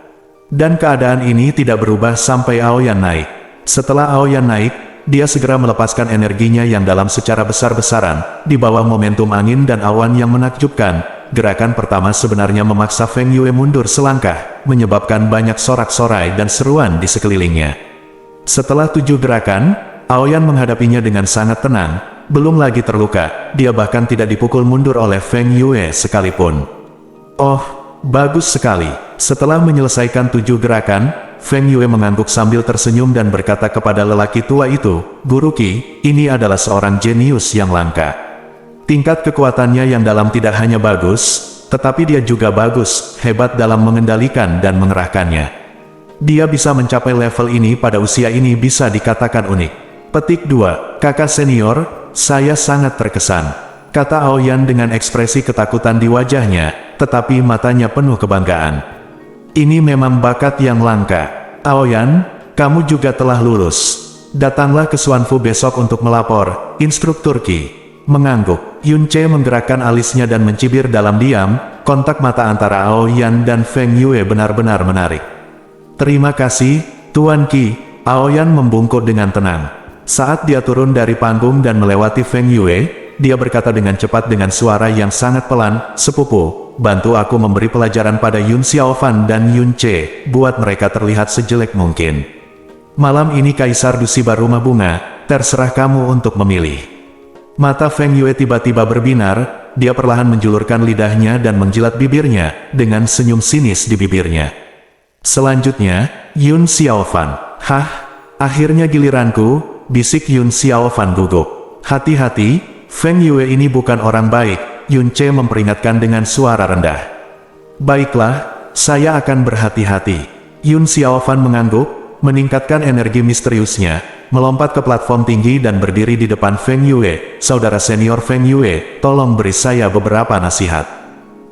Dan keadaan ini tidak berubah sampai Aoyan naik. Setelah Aoyan naik, dia segera melepaskan energinya yang dalam secara besar-besaran, di bawah momentum angin dan awan yang menakjubkan. Gerakan pertama sebenarnya memaksa Feng Yue mundur selangkah, menyebabkan banyak sorak-sorai dan seruan di sekelilingnya. Setelah 7 gerakan, Aoyan menghadapinya dengan sangat tenang, belum lagi terluka, dia bahkan tidak dipukul mundur oleh Feng Yue sekalipun. Oh, bagus sekali. Setelah menyelesaikan 7 gerakan, Feng Yue mengangguk sambil tersenyum dan berkata kepada lelaki tua itu, Guru Qi, ini adalah seorang jenius yang langka. Tingkat kekuatannya yang dalam tidak hanya bagus, tetapi dia juga bagus, hebat dalam mengendalikan dan mengerahkannya. Dia bisa mencapai level ini pada usia ini bisa dikatakan unik. Petik 2. Kakak senior, saya sangat terkesan, kata Aoyan dengan ekspresi ketakutan di wajahnya, tetapi matanya penuh kebanggaan. Ini memang bakat yang langka. Aoyan, kamu juga telah lulus. Datanglah ke Xuanfu besok untuk melapor, instruktur Qi. Mengangguk, Yun Ce menggerakkan alisnya dan mencibir dalam diam, kontak mata antara Aoyan dan Feng Yue benar-benar menarik. Terima kasih, Tuan Qi, Aoyan membungkuk dengan tenang. Saat dia turun dari panggung dan melewati Feng Yue, dia berkata dengan cepat dengan suara yang sangat pelan, "Sepupu, bantu aku memberi pelajaran pada Yun Xiaofan dan Yun Ce, buat mereka terlihat sejelek mungkin. Malam ini Kaisar Dusibar Rumah Bunga, terserah kamu untuk memilih." Mata Feng Yue tiba-tiba berbinar, dia perlahan menjulurkan lidahnya dan menjilat bibirnya, dengan senyum sinis di bibirnya. Selanjutnya, Yun Xiaofan. "Hah? Akhirnya giliranku," bisik Yun Xiaofan gugup. "Hati-hati, Feng Yue ini bukan orang baik," Yun Ce memperingatkan dengan suara rendah. "Baiklah, saya akan berhati-hati." Yun Xiaofan mengangguk, meningkatkan energi misteriusnya, melompat ke platform tinggi dan berdiri di depan Feng Yue. "Saudara senior Feng Yue, tolong beri saya beberapa nasihat."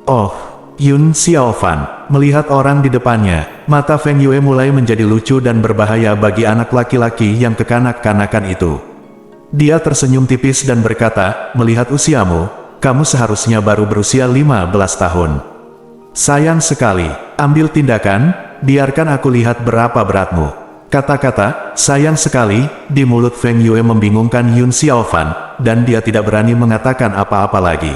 "Oh," Yun Xiaofan melihat orang di depannya, mata Feng Yue mulai menjadi lucu dan berbahaya bagi anak laki-laki yang kekanak-kanakan itu. Dia tersenyum tipis dan berkata, "Melihat usiamu, kamu seharusnya baru berusia 15 tahun. Sayang sekali, ambil tindakan, biarkan aku lihat berapa beratmu." Kata-kata "sayang sekali" di mulut Feng Yue membingungkan Yun Xiaofan, dan dia tidak berani mengatakan apa-apa lagi.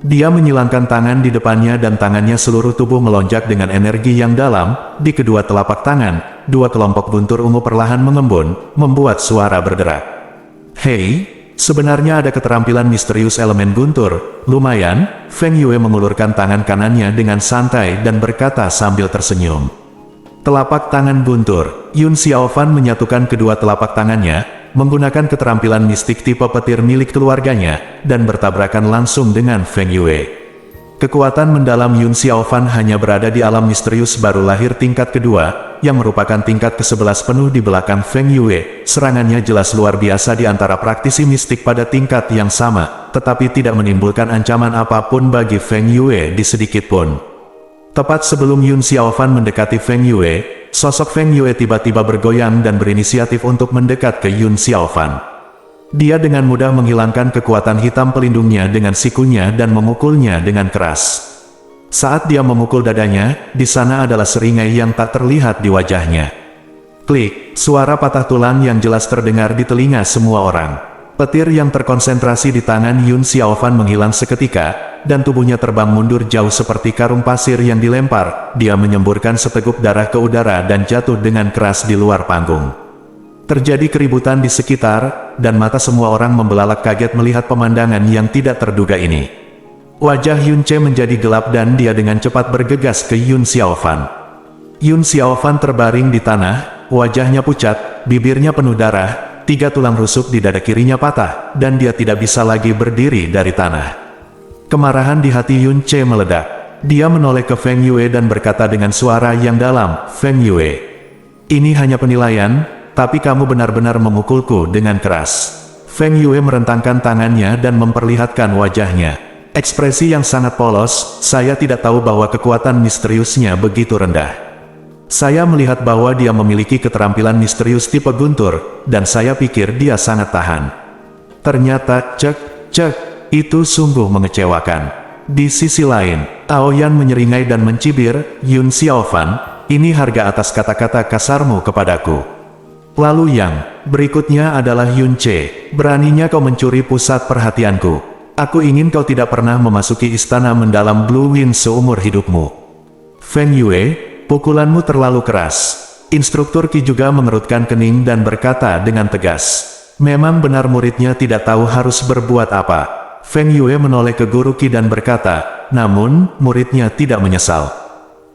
Dia menyilangkan tangan di depannya dan tangannya seluruh tubuh melonjak dengan energi yang dalam. Di kedua telapak tangan, dua kelompok guntur ungu perlahan mengembun, membuat suara berderak. "Hei, sebenarnya ada keterampilan misterius elemen guntur, lumayan." Feng Yue mengulurkan tangan kanannya dengan santai dan berkata sambil tersenyum. Telapak tangan guntur, Yun Xiaofan menyatukan kedua telapak tangannya, menggunakan keterampilan mistik tipe petir milik keluarganya, dan bertabrakan langsung dengan Feng Yue. Kekuatan mendalam Yun Xiaofan hanya berada di alam misterius baru lahir tingkat kedua, yang merupakan tingkat ke-11 penuh di belakang Feng Yue. Serangannya jelas luar biasa di antara praktisi mistik pada tingkat yang sama, tetapi tidak menimbulkan ancaman apapun bagi Feng Yue di sedikit pun. Tepat sebelum Yun Xiaofan mendekati Feng Yue, sosok Feng Yue tiba-tiba bergoyang dan berinisiatif untuk mendekat ke Yun Xiaofan. Dia dengan mudah menghilangkan kekuatan hitam pelindungnya dengan sikunya dan memukulnya dengan keras. Saat dia memukul dadanya, di sana adalah seringai yang tak terlihat di wajahnya. Klik, suara patah tulang yang jelas terdengar di telinga semua orang. Petir yang terkonsentrasi di tangan Yun Xiaofan menghilang seketika, dan tubuhnya terbang mundur jauh seperti karung pasir yang dilempar. Dia menyemburkan seteguk darah ke udara dan jatuh dengan keras di luar panggung. Terjadi keributan di sekitar, dan mata semua orang membelalak kaget melihat pemandangan yang tidak terduga ini. Wajah Yun Ce menjadi gelap dan dia dengan cepat bergegas ke Yun Xiaofan. Yun Xiaofan terbaring di tanah, wajahnya pucat, bibirnya penuh darah. 3 tulang rusuk di dada kirinya patah, dan dia tidak bisa lagi berdiri dari tanah. Kemarahan di hati Yun Ce meledak. Dia menoleh ke Feng Yue dan berkata dengan suara yang dalam, "Feng Yue, ini hanya penilaian, tapi kamu benar-benar memukulku dengan keras." Feng Yue merentangkan tangannya dan memperlihatkan wajahnya. Ekspresi yang sangat polos, "Saya tidak tahu bahwa kekuatan misteriusnya begitu rendah. Saya melihat bahwa dia memiliki keterampilan misterius tipe guntur, dan saya pikir dia sangat tahan. Ternyata, cek, itu sungguh mengecewakan." Di sisi lain, Aoyan menyeringai dan mencibir, "Yun Xiaofan, ini harga atas kata-kata kasarmu kepadaku." Lalu yang berikutnya adalah Yun Ce. "Beraninya kau mencuri pusat perhatianku. Aku ingin kau tidak pernah memasuki istana mendalam Blue Wind seumur hidupmu." "Feng Yue, pukulanmu terlalu keras." Instruktur Qi juga mengerutkan kening dan berkata dengan tegas. Memang benar muridnya tidak tahu harus berbuat apa. Feng Yue menoleh ke guru Qi dan berkata, namun, muridnya tidak menyesal.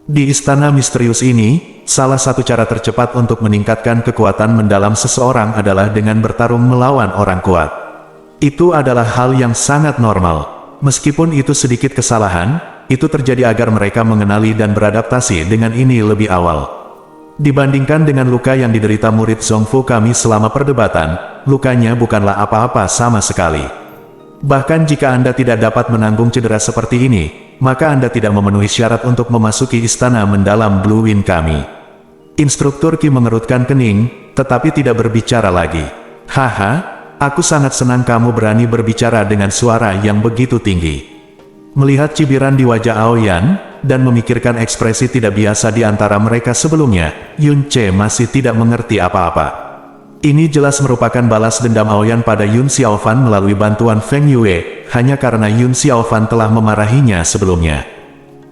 Di istana misterius ini, salah satu cara tercepat untuk meningkatkan kekuatan mendalam seseorang adalah dengan bertarung melawan orang kuat. Itu adalah hal yang sangat normal. Meskipun itu sedikit kesalahan, itu terjadi agar mereka mengenali dan beradaptasi dengan ini lebih awal. Dibandingkan dengan luka yang diderita murid Zongfu kami selama perdebatan, lukanya bukanlah apa-apa sama sekali. Bahkan jika Anda tidak dapat menanggung cedera seperti ini, maka Anda tidak memenuhi syarat untuk memasuki istana mendalam Blue Wind kami. Instruktur Qi mengerutkan kening, tetapi tidak berbicara lagi. Haha, aku sangat senang kamu berani berbicara dengan suara yang begitu tinggi. Melihat cibiran di wajah Aoyan, dan memikirkan ekspresi tidak biasa di antara mereka sebelumnya, Yun Ce masih tidak mengerti apa-apa. Ini jelas merupakan balas dendam Aoyan pada Yun Xiaofan melalui bantuan Feng Yue, hanya karena Yun Xiaofan telah memarahinya sebelumnya.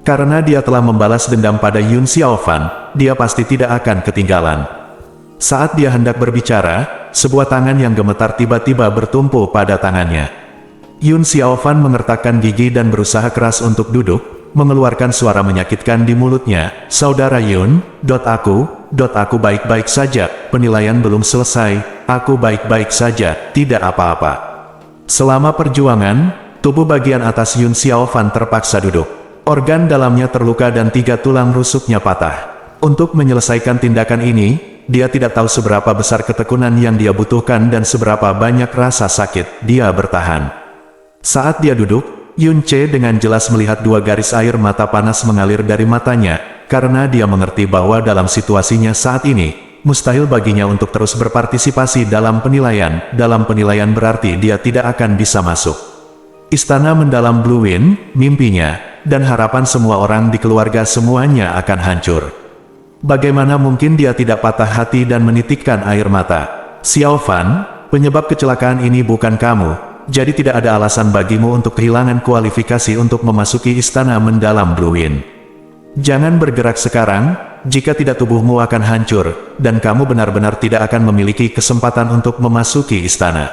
Karena dia telah membalas dendam pada Yun Xiaofan, dia pasti tidak akan ketinggalan. Saat dia hendak berbicara, sebuah tangan yang gemetar tiba-tiba bertumpu pada tangannya. Yun Xiaofan mengertakkan gigi dan berusaha keras untuk duduk, mengeluarkan suara menyakitkan di mulutnya. Saudara Yun, aku baik-baik saja, penilaian belum selesai, aku baik-baik saja, tidak apa-apa. Selama perjuangan, tubuh bagian atas Yun Xiaofan terpaksa duduk. Organ dalamnya terluka dan 3 tulang rusuknya patah. Untuk menyelesaikan tindakan ini, dia tidak tahu seberapa besar ketekunan yang dia butuhkan dan seberapa banyak rasa sakit dia bertahan. Saat dia duduk, Yun Ce dengan jelas melihat 2 garis air mata panas mengalir dari matanya, karena dia mengerti bahwa dalam situasinya saat ini, mustahil baginya untuk terus berpartisipasi dalam penilaian. Dalam penilaian berarti dia tidak akan bisa masuk istana mendalam Blue Wind, mimpinya, dan harapan semua orang di keluarga semuanya akan hancur. Bagaimana mungkin dia tidak patah hati dan menitikkan air mata? Xiaofan, penyebab kecelakaan ini bukan kamu. Jadi tidak ada alasan bagimu untuk kehilangan kualifikasi untuk memasuki istana mendalam Blue Wind. Jangan bergerak sekarang, jika tidak tubuhmu akan hancur, dan kamu benar-benar tidak akan memiliki kesempatan untuk memasuki istana.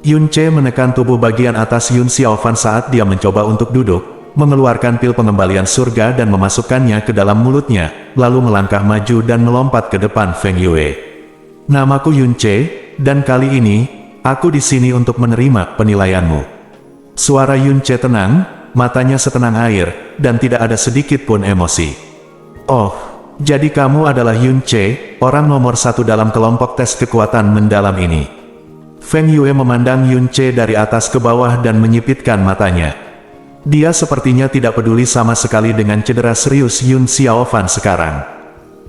Yun Ce menekan tubuh bagian atas Yun Xiaofan saat dia mencoba untuk duduk, mengeluarkan pil pengembalian surga dan memasukkannya ke dalam mulutnya, lalu melangkah maju dan melompat ke depan Feng Yue. Namaku Yun Ce, dan kali ini, aku di sini untuk menerima penilaianmu. Suara Yun Ce tenang, matanya setenang air, dan tidak ada sedikit pun emosi. Oh, jadi kamu adalah Yun Ce, orang nomor 1 dalam kelompok tes kekuatan mendalam ini. Feng Yue memandang Yun Ce dari atas ke bawah dan menyipitkan matanya. Dia sepertinya tidak peduli sama sekali dengan cedera serius Yun Xiaofan sekarang.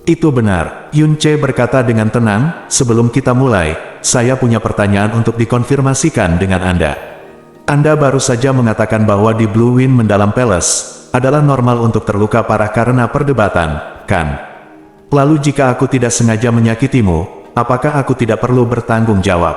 Itu benar, Yun Ce berkata dengan tenang, sebelum kita mulai, saya punya pertanyaan untuk dikonfirmasikan dengan Anda. Anda baru saja mengatakan bahwa di Blue Wind mendalam Palace, adalah normal untuk terluka parah karena perdebatan, kan? Lalu jika aku tidak sengaja menyakitimu, apakah aku tidak perlu bertanggung jawab?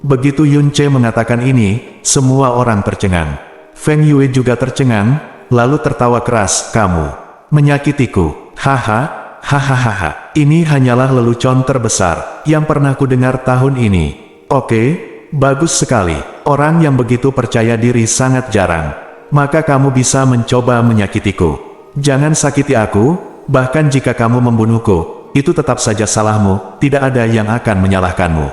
Begitu Yun Ce mengatakan ini, semua orang tercengang. Feng Yue juga tercengang, lalu tertawa keras, kamu menyakitiku, haha. Hahaha, ini hanyalah lelucon terbesar yang pernah kudengar tahun ini. Oke, bagus sekali. Orang yang begitu percaya diri sangat jarang. Maka kamu bisa mencoba menyakitiku. Jangan sakiti aku, bahkan jika kamu membunuhku, itu tetap saja salahmu, tidak ada yang akan menyalahkanmu.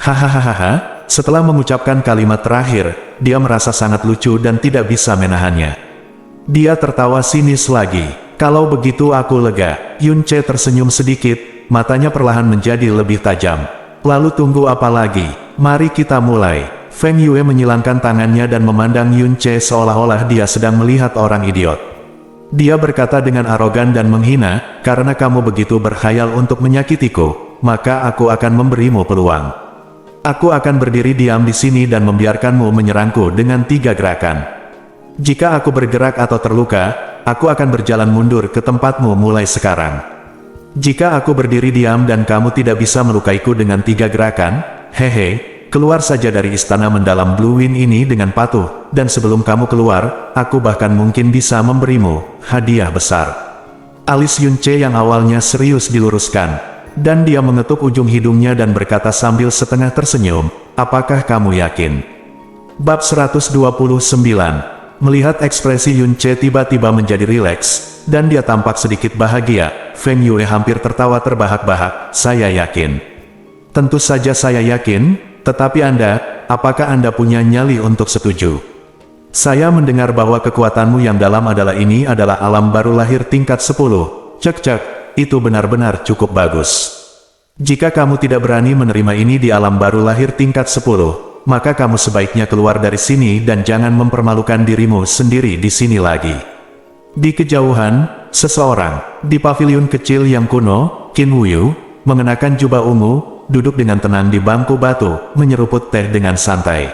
Hahaha, setelah mengucapkan kalimat terakhir, dia merasa sangat lucu dan tidak bisa menahannya. Dia tertawa sinis lagi. Kalau begitu aku lega. Yun Ce tersenyum sedikit, matanya perlahan menjadi lebih tajam. Lalu tunggu apa lagi? Mari kita mulai. Feng Yue menyilangkan tangannya dan memandang Yun Ce seolah-olah dia sedang melihat orang idiot. Dia berkata dengan arogan dan menghina, karena kamu begitu berkhayal untuk menyakitiku, maka aku akan memberimu peluang. Aku akan berdiri diam di sini dan membiarkanmu menyerangku dengan 3 gerakan. Jika aku bergerak atau terluka, aku akan berjalan mundur ke tempatmu mulai sekarang. Jika aku berdiri diam dan kamu tidak bisa melukaiku dengan 3 gerakan, hehe, keluar saja dari istana mendalam Blue Wind ini dengan patuh, dan sebelum kamu keluar, aku bahkan mungkin bisa memberimu hadiah besar. Alis Yun Ce yang awalnya serius diluruskan, dan dia mengetuk ujung hidungnya dan berkata sambil setengah tersenyum, apakah kamu yakin? Bab 129. Melihat ekspresi Yun Ce tiba-tiba menjadi rileks, dan dia tampak sedikit bahagia, Feng Yue hampir tertawa terbahak-bahak, saya yakin. Tentu saja saya yakin, tetapi Anda, apakah Anda punya nyali untuk setuju? Saya mendengar bahwa kekuatanmu yang dalam ini adalah alam baru lahir tingkat 10. Cek-cek, itu benar-benar cukup bagus. Jika kamu tidak berani menerima ini di alam baru lahir tingkat 10, maka kamu sebaiknya keluar dari sini dan jangan mempermalukan dirimu sendiri di sini lagi. Di kejauhan, seseorang, di pavilion kecil yang kuno, Qin Wuyu, mengenakan jubah ungu, duduk dengan tenang di bangku batu, menyeruput teh dengan santai.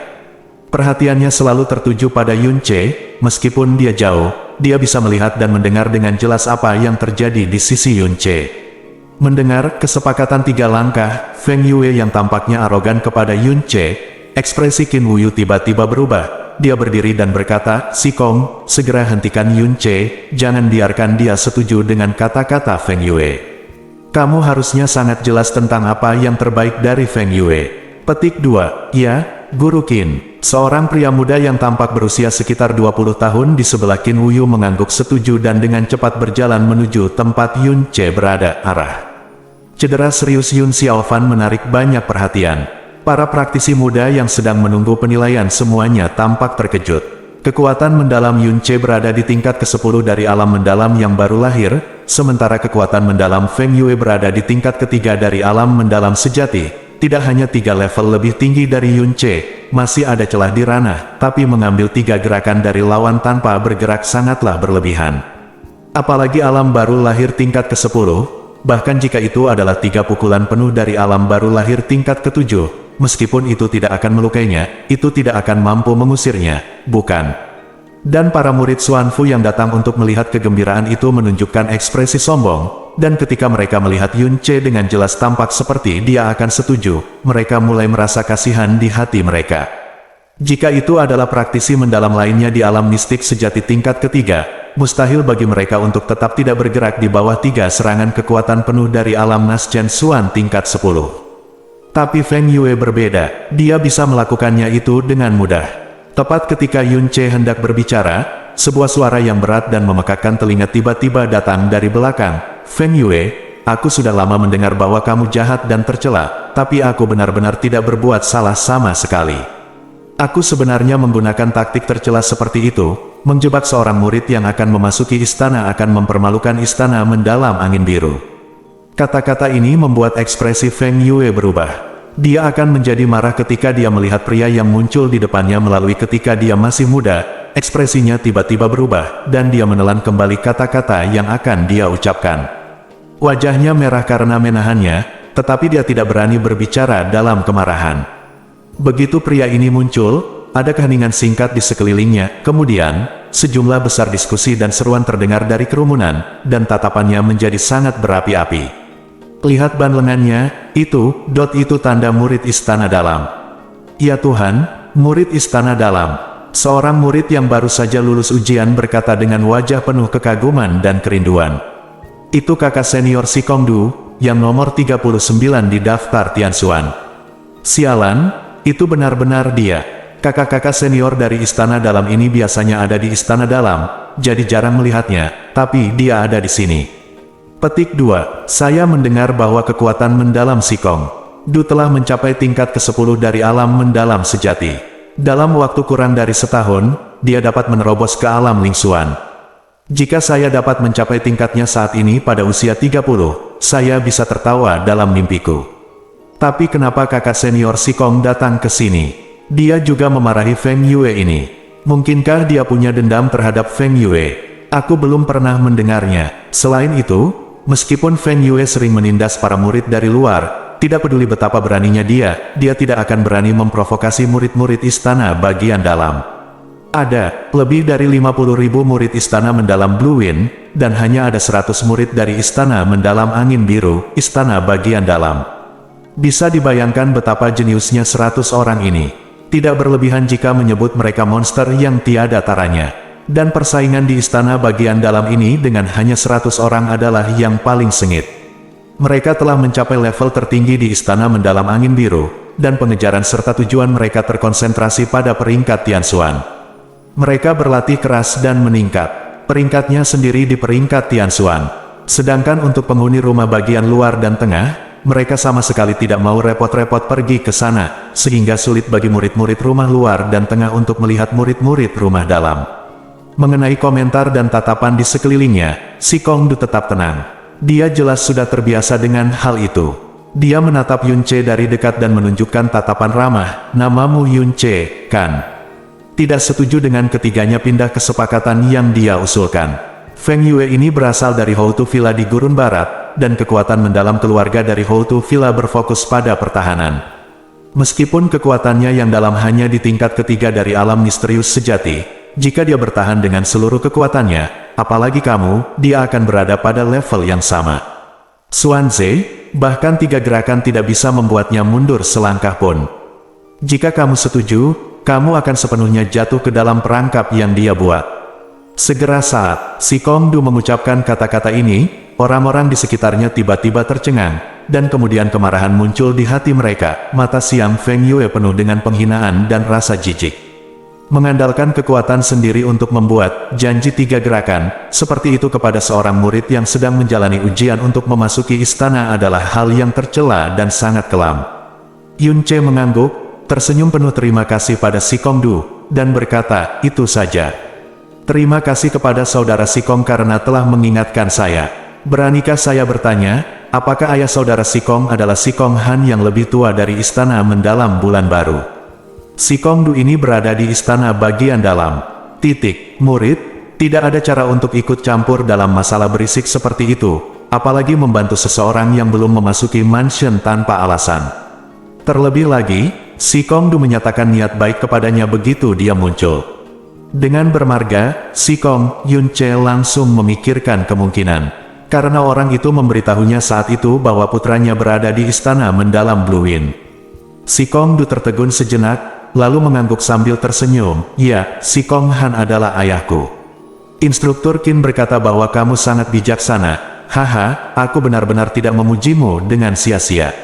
Perhatiannya selalu tertuju pada Yun Ce, meskipun dia jauh, dia bisa melihat dan mendengar dengan jelas apa yang terjadi di sisi Yun Ce. Mendengar kesepakatan 3 langkah, Feng Yue yang tampaknya arogan kepada Yun Ce, ekspresi Qin Wuyu tiba-tiba berubah. Dia berdiri dan berkata, "Si Kong, segera hentikan Yun Ce, jangan biarkan dia setuju dengan kata-kata Feng Yue. Kamu harusnya sangat jelas tentang apa yang terbaik dari Feng Yue." Petik 2. Ya, Guru Qin. Seorang pria muda yang tampak berusia sekitar 20 tahun di sebelah Qin Wuyu mengangguk setuju dan dengan cepat berjalan menuju tempat Yun Ce berada. Cedera serius Yun Xiaofan menarik banyak perhatian. Para praktisi muda yang sedang menunggu penilaian semuanya tampak terkejut. Kekuatan mendalam Yun Ce berada di tingkat ke-10 dari alam mendalam yang baru lahir, sementara kekuatan mendalam Feng Yue berada di tingkat ketiga dari alam mendalam sejati. Tidak hanya 3 level lebih tinggi dari Yun Ce, masih ada celah di ranah, tapi mengambil 3 gerakan dari lawan tanpa bergerak sangatlah berlebihan. Apalagi alam baru lahir tingkat ke-10, bahkan jika itu adalah 3 pukulan penuh dari alam baru lahir tingkat ke-7, meskipun itu tidak akan melukainya, itu tidak akan mampu mengusirnya, bukan? Dan para murid Xuanfu yang datang untuk melihat kegembiraan itu menunjukkan ekspresi sombong, dan ketika mereka melihat Yun Ce dengan jelas tampak seperti dia akan setuju, mereka mulai merasa kasihan di hati mereka. Jika itu adalah praktisi mendalam lainnya di alam mistik sejati tingkat ketiga, mustahil bagi mereka untuk tetap tidak bergerak di bawah 3 serangan kekuatan penuh dari alam Nas Chen Xuan tingkat 10. Tapi Feng Yue berbeda, dia bisa melakukannya itu dengan mudah. Tepat ketika Yun Ce hendak berbicara, sebuah suara yang berat dan memekakkan telinga tiba-tiba datang dari belakang. "Feng Yue, aku sudah lama mendengar bahwa kamu jahat dan tercela, tapi aku benar-benar tidak berbuat salah sama sekali. Aku sebenarnya menggunakan taktik tercela seperti itu, menjebak seorang murid yang akan memasuki istana akan mempermalukan istana mendalam angin biru." Kata-kata ini membuat ekspresi Feng Yue berubah. Dia akan menjadi marah ketika dia melihat pria yang muncul di depannya melalui ketika dia masih muda, ekspresinya tiba-tiba berubah, dan dia menelan kembali kata-kata yang akan dia ucapkan. Wajahnya merah karena menahannya, tetapi dia tidak berani berbicara dalam kemarahan. Begitu pria ini muncul, ada keheningan singkat di sekelilingnya, kemudian, sejumlah besar diskusi dan seruan terdengar dari kerumunan, dan tatapannya menjadi sangat berapi-api. "Lihat ban lengannya, itu tanda murid istana dalam." "Ya Tuhan, murid istana dalam." Seorang murid yang baru saja lulus ujian berkata dengan wajah penuh kekaguman dan kerinduan. "Itu kakak senior si Kongdu, yang nomor 39 di daftar Tianxuan." "Sialan, itu benar-benar dia. Kakak-kakak senior dari istana dalam ini biasanya ada di istana dalam, jadi jarang melihatnya, tapi dia ada di sini." Petik 2. Saya mendengar bahwa kekuatan mendalam si Kongdu telah mencapai tingkat ke-10 dari alam mendalam sejati. Dalam waktu kurang dari setahun, dia dapat menerobos ke alam lingsuan. Jika saya dapat mencapai tingkatnya saat ini pada usia 30, saya bisa tertawa dalam mimpiku. Tapi kenapa kakak senior si Kong datang ke sini? Dia juga memarahi Feng Yue ini. Mungkinkah dia punya dendam terhadap Feng Yue? Aku belum pernah mendengarnya. Selain itu, meskipun Feng Yue sering menindas para murid dari luar, tidak peduli betapa beraninya dia tidak akan berani memprovokasi murid-murid istana bagian dalam. Ada lebih dari 50.000 murid istana mendalam Blue Wind, dan hanya ada 100 murid dari istana mendalam angin biru, istana bagian dalam. Bisa dibayangkan betapa jeniusnya 100 orang ini. Tidak berlebihan jika menyebut mereka monster yang tiada taranya. Dan persaingan di istana bagian dalam ini dengan hanya 100 orang adalah yang paling sengit. Mereka telah mencapai level tertinggi di istana mendalam angin biru, dan pengejaran serta tujuan mereka terkonsentrasi pada peringkat Tianxuan. Mereka berlatih keras dan meningkat. Peringkatnya sendiri di peringkat Tianxuan. Sedangkan untuk penghuni rumah bagian luar dan tengah, mereka sama sekali tidak mau repot-repot pergi ke sana, sehingga sulit bagi murid-murid rumah luar dan tengah untuk melihat murid-murid rumah dalam. Mengenai komentar dan tatapan di sekelilingnya, si Kongdu tetap tenang. Dia jelas sudah terbiasa dengan hal itu. Dia menatap Yunce dari dekat dan menunjukkan tatapan ramah. Namamu Yunce, kan? Tidak setuju dengan ketiganya pindah kesepakatan yang dia usulkan. Feng Yue ini berasal dari Houtu Villa di Gurun Barat, dan kekuatan mendalam keluarga dari Houtu Villa berfokus pada pertahanan. Meskipun kekuatannya yang dalam hanya di tingkat ketiga dari alam misterius sejati, jika dia bertahan dengan seluruh kekuatannya, apalagi kamu, dia akan berada pada level yang sama. Xuanze, bahkan 3 gerakan tidak bisa membuatnya mundur selangkah pun. Jika kamu setuju, kamu akan sepenuhnya jatuh ke dalam perangkap yang dia buat. Segera saat si Kongdu mengucapkan kata-kata ini, orang-orang di sekitarnya tiba-tiba tercengang, dan kemudian kemarahan muncul di hati mereka. Mata siang Feng Yue penuh dengan penghinaan dan rasa jijik. Mengandalkan kekuatan sendiri untuk membuat janji 3 gerakan, seperti itu kepada seorang murid yang sedang menjalani ujian untuk memasuki istana adalah hal yang tercela dan sangat kelam. Yunce mengangguk, tersenyum penuh terima kasih pada si Kongdu, dan berkata, itu saja. Terima kasih kepada saudara Sikong karena telah mengingatkan saya. Beranikah saya bertanya, apakah ayah saudara Sikong adalah Sikong Han yang lebih tua dari istana mendalam bulan baru? Sikong Du ini berada di istana bagian dalam. Murid, tidak ada cara untuk ikut campur dalam masalah berisik seperti itu, apalagi membantu seseorang yang belum memasuki mansion tanpa alasan. Terlebih lagi, Sikong Du menyatakan niat baik kepadanya begitu dia muncul. Dengan bermarga, Sikong Yunce langsung memikirkan kemungkinan. Karena orang itu memberitahunya saat itu bahwa putranya berada di istana mendalam Blue Wind. Sikong Du tertegun sejenak, lalu mengangguk sambil tersenyum. Ya, Sikong Han adalah ayahku. Instruktur Qin berkata bahwa kamu sangat bijaksana. Haha, aku benar-benar tidak memujimu dengan sia-sia.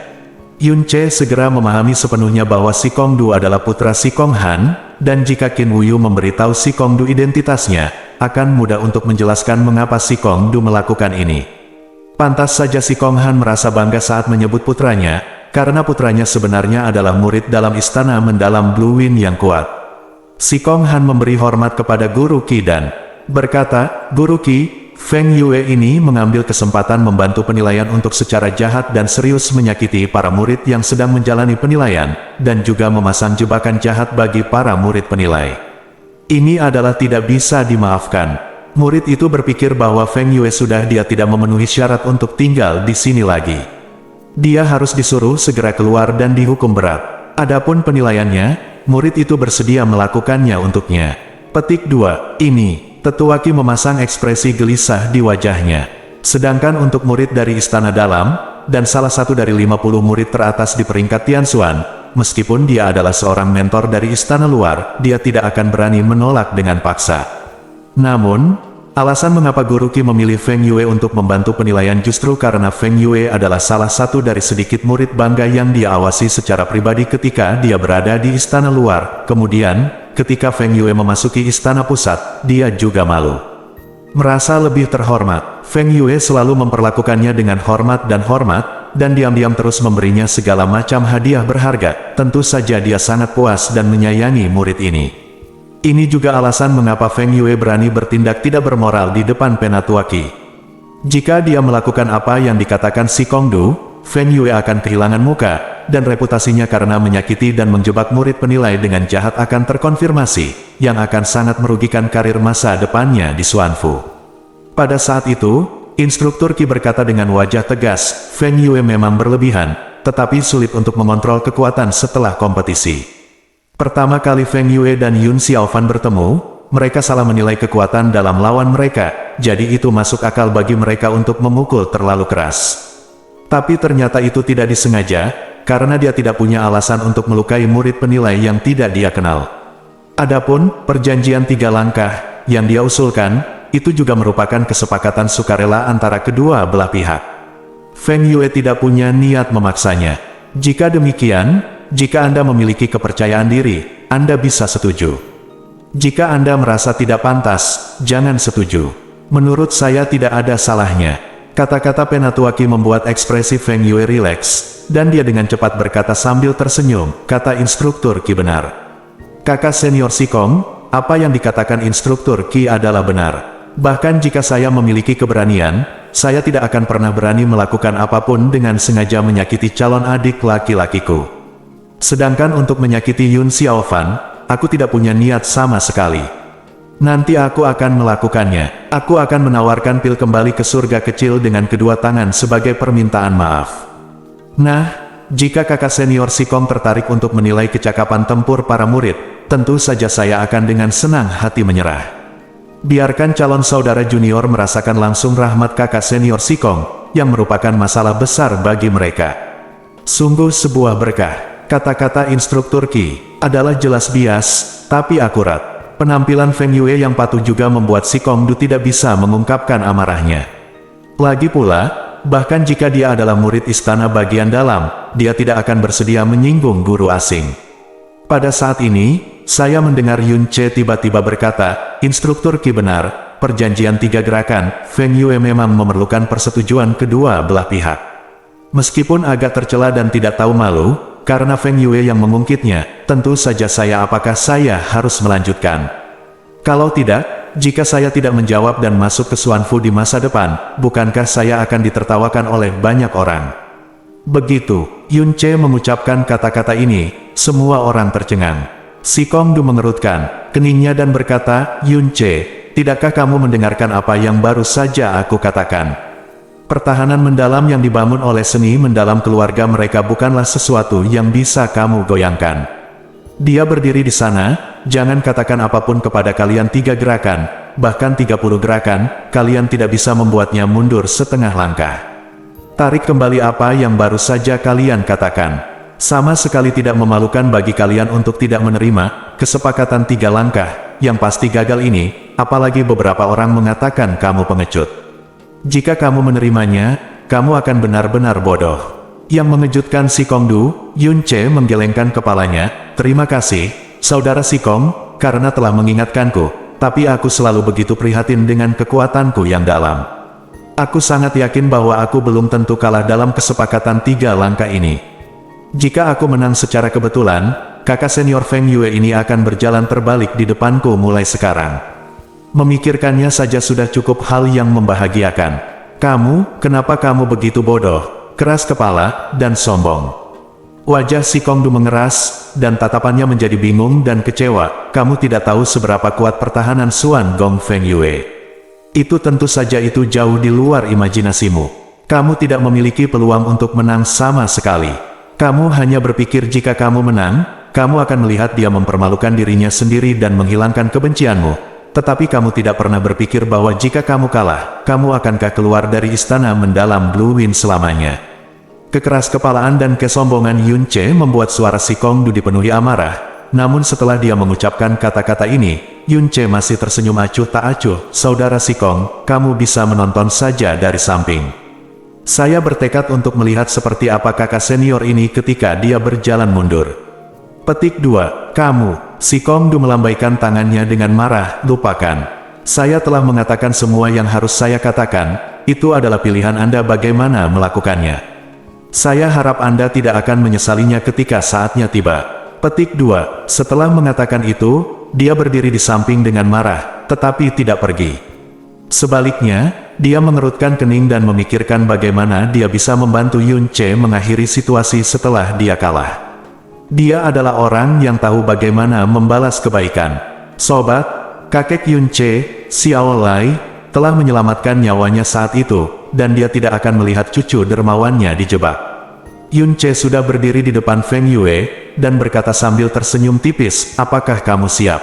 Yunce segera memahami sepenuhnya bahwa Sikong Du adalah putra Sikong Han, dan jika Qin Wuyu memberitahu Sikong Du identitasnya, akan mudah untuk menjelaskan mengapa Sikong Du melakukan ini. Pantas saja Sikong Han merasa bangga saat menyebut putranya, karena putranya sebenarnya adalah murid dalam istana mendalam Blue Wind yang kuat. Sikong Han memberi hormat kepada Guru Qi dan berkata, Guru Qi, Feng Yue ini mengambil kesempatan membantu penilaian untuk secara jahat dan serius menyakiti para murid yang sedang menjalani penilaian, dan juga memasang jebakan jahat bagi para murid penilai. Ini adalah tidak bisa dimaafkan. Murid itu berpikir bahwa Feng Yue sudah dia tidak memenuhi syarat untuk tinggal di sini lagi. Dia harus disuruh segera keluar dan dihukum berat. Adapun penilaiannya, murid itu bersedia melakukannya untuknya. Petik 2. Ini. Tetua Qi memasang ekspresi gelisah di wajahnya. Sedangkan untuk murid dari istana dalam, dan salah satu dari 50 murid teratas di peringkat Tianxuan, meskipun dia adalah seorang mentor dari istana luar, dia tidak akan berani menolak dengan paksa. Namun, alasan mengapa Guru Qi memilih Feng Yue untuk membantu penilaian justru karena Feng Yue adalah salah satu dari sedikit murid bangga yang dia awasi secara pribadi ketika dia berada di istana luar. Kemudian, ketika Feng Yue memasuki istana pusat, dia juga malu. Merasa lebih terhormat, Feng Yue selalu memperlakukannya dengan hormat, dan diam-diam terus memberinya segala macam hadiah berharga. Tentu saja dia sangat puas dan menyayangi murid ini. Ini juga alasan mengapa Feng Yue berani bertindak tidak bermoral di depan Penatua Qi. Jika dia melakukan apa yang dikatakan Sikong Du, Feng Yue akan kehilangan muka, dan reputasinya karena menyakiti dan menjebak murid penilai dengan jahat akan terkonfirmasi, yang akan sangat merugikan karir masa depannya di Xuanfu. Pada saat itu, instruktur Qi berkata dengan wajah tegas, Feng Yue memang berlebihan, tetapi sulit untuk mengontrol kekuatan setelah kompetisi. Pertama kali Feng Yue dan Yun Xiaofan bertemu, mereka salah menilai kekuatan dalam lawan mereka, jadi itu masuk akal bagi mereka untuk memukul terlalu keras. Tapi ternyata itu tidak disengaja, karena dia tidak punya alasan untuk melukai murid penilai yang tidak dia kenal. Adapun perjanjian 3 langkah yang dia usulkan, itu juga merupakan kesepakatan sukarela antara kedua belah pihak. Feng Yue tidak punya niat memaksanya. Jika demikian, jika Anda memiliki kepercayaan diri, Anda bisa setuju. Jika Anda merasa tidak pantas, jangan setuju. Menurut saya tidak ada salahnya. Kata-kata Penatua Qi membuat ekspresi Feng Yue rileks, dan dia dengan cepat berkata sambil tersenyum, kata instruktur Qi benar. Kakak senior Sikong, apa yang dikatakan instruktur Qi adalah benar. Bahkan jika saya memiliki keberanian, saya tidak akan pernah berani melakukan apapun dengan sengaja menyakiti calon adik laki-lakiku. Sedangkan untuk menyakiti Yun Xiaofan, aku tidak punya niat sama sekali. Nanti aku akan melakukannya. Aku akan menawarkan pil kembali ke surga kecil dengan kedua tangan sebagai permintaan maaf. Nah, jika kakak senior Sikong tertarik untuk menilai kecakapan tempur para murid, tentu saja saya akan dengan senang hati menyerah. Biarkan calon saudara junior merasakan langsung rahmat kakak senior Sikong, yang merupakan masalah besar bagi mereka. Sungguh sebuah berkah. Kata-kata instruktur Qi adalah jelas bias, tapi akurat. Penampilan Feng Yue yang patuh juga membuat Sikong Du tidak bisa mengungkapkan amarahnya. Lagi pula, bahkan jika dia adalah murid istana bagian dalam, dia tidak akan bersedia menyinggung guru asing. Pada saat ini, saya mendengar Yun Che tiba-tiba berkata, "Instruktur Qi benar, perjanjian 3 gerakan, Feng Yue memang memerlukan persetujuan kedua belah pihak." Meskipun agak tercela dan tidak tahu malu, karena Feng Yue yang mengungkitnya, tentu saja apakah saya harus melanjutkan? Kalau tidak, jika saya tidak menjawab dan masuk ke Xuanfu di masa depan, bukankah saya akan ditertawakan oleh banyak orang? Begitu Yun Che mengucapkan kata-kata ini, semua orang tercengang. Sikong Du mengerutkan keningnya dan berkata, "Yun Che, tidakkah kamu mendengarkan apa yang baru saja aku katakan? Pertahanan mendalam yang dibangun oleh seni mendalam keluarga mereka bukanlah sesuatu yang bisa kamu goyangkan. Dia berdiri di sana, jangan katakan apapun kepada kalian 3 gerakan, bahkan 30 gerakan, kalian tidak bisa membuatnya mundur setengah langkah. Tarik kembali apa yang baru saja kalian katakan. Sama sekali tidak memalukan bagi kalian untuk tidak menerima kesepakatan 3 langkah, yang pasti gagal ini, apalagi beberapa orang mengatakan kamu pengecut. Jika kamu menerimanya, kamu akan benar-benar bodoh." Yang mengejutkan Sikong Du, Yun Che menggelengkan kepalanya, "Terima kasih, Saudara Sikong, karena telah mengingatkanku, tapi aku selalu begitu prihatin dengan kekuatanku yang dalam. Aku sangat yakin bahwa aku belum tentu kalah dalam kesepakatan 3 langkah ini. Jika aku menang secara kebetulan, kakak senior Feng Yue ini akan berjalan terbalik di depanku mulai sekarang. Memikirkannya saja sudah cukup hal yang membahagiakan. Kenapa kamu begitu bodoh, keras kepala, dan sombong?" Wajah Sikong Du mengeras, dan tatapannya menjadi bingung dan kecewa. "Kamu tidak tahu seberapa kuat pertahanan Xuan Gong Feng Yue. Itu tentu saja itu jauh di luar imajinasimu. Kamu tidak memiliki peluang untuk menang sama sekali. Kamu hanya berpikir jika kamu menang, kamu akan melihat dia mempermalukan dirinya sendiri dan menghilangkan kebencianmu. Tetapi kamu tidak pernah berpikir bahwa jika kamu kalah, kamu akankah keluar dari istana mendalam Blue Wind selamanya." Kekeras-kepalaan dan kesombongan Yun Che membuat suara Sikong Du dipenuhi amarah. Namun setelah dia mengucapkan kata-kata ini, Yun Che masih tersenyum acuh tak acuh. "Saudara Sikong, kamu bisa menonton saja dari samping. Saya bertekad untuk melihat seperti apa kakak senior ini ketika dia berjalan mundur." Petik 2. Kamu. Sikong Du melambaikan tangannya dengan marah, "Lupakan. Saya telah mengatakan semua yang harus saya katakan, itu adalah pilihan Anda bagaimana melakukannya. Saya harap Anda tidak akan menyesalinya ketika saatnya tiba." Petik 2. Setelah mengatakan itu, dia berdiri di samping dengan marah, tetapi tidak pergi. Sebaliknya, dia mengerutkan kening dan memikirkan bagaimana dia bisa membantu Yun Che mengakhiri situasi setelah dia kalah. Dia adalah orang yang tahu bagaimana membalas kebaikan. Sobat, kakek Yun Che, Xiao Lai, telah menyelamatkan nyawanya saat itu, dan dia tidak akan melihat cucu dermawannya dijebak. Yun Che sudah berdiri di depan Feng Yue, dan berkata sambil tersenyum tipis, "Apakah kamu siap?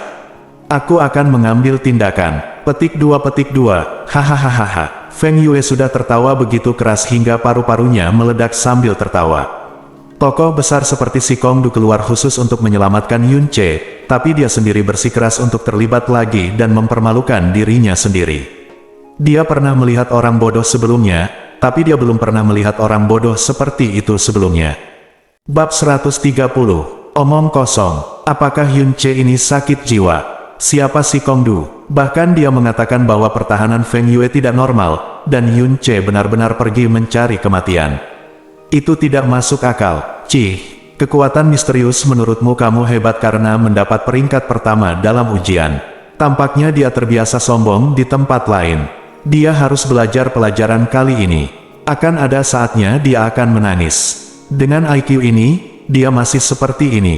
Aku akan mengambil tindakan." Petik 2. Hahaha. Feng Yue sudah tertawa begitu keras hingga paru-parunya meledak sambil tertawa. Tokoh besar seperti Sikong Du keluar khusus untuk menyelamatkan Yun Che, tapi dia sendiri bersikeras untuk terlibat lagi dan mempermalukan dirinya sendiri. Dia pernah melihat orang bodoh sebelumnya, tapi dia belum pernah melihat orang bodoh seperti itu sebelumnya. Bab 130. Omong kosong. Apakah Yun Che ini sakit jiwa? Siapa Sikong Du? Bahkan dia mengatakan bahwa pertahanan Feng Yue tidak normal, dan Yun Che benar-benar pergi mencari kematian. Itu tidak masuk akal. Cih, kekuatan misterius menurutmu kamu hebat karena mendapat peringkat pertama dalam ujian. Tampaknya dia terbiasa sombong di tempat lain. Dia harus belajar pelajaran kali ini. Akan ada saatnya dia akan menangis. Dengan IQ ini, dia masih seperti ini.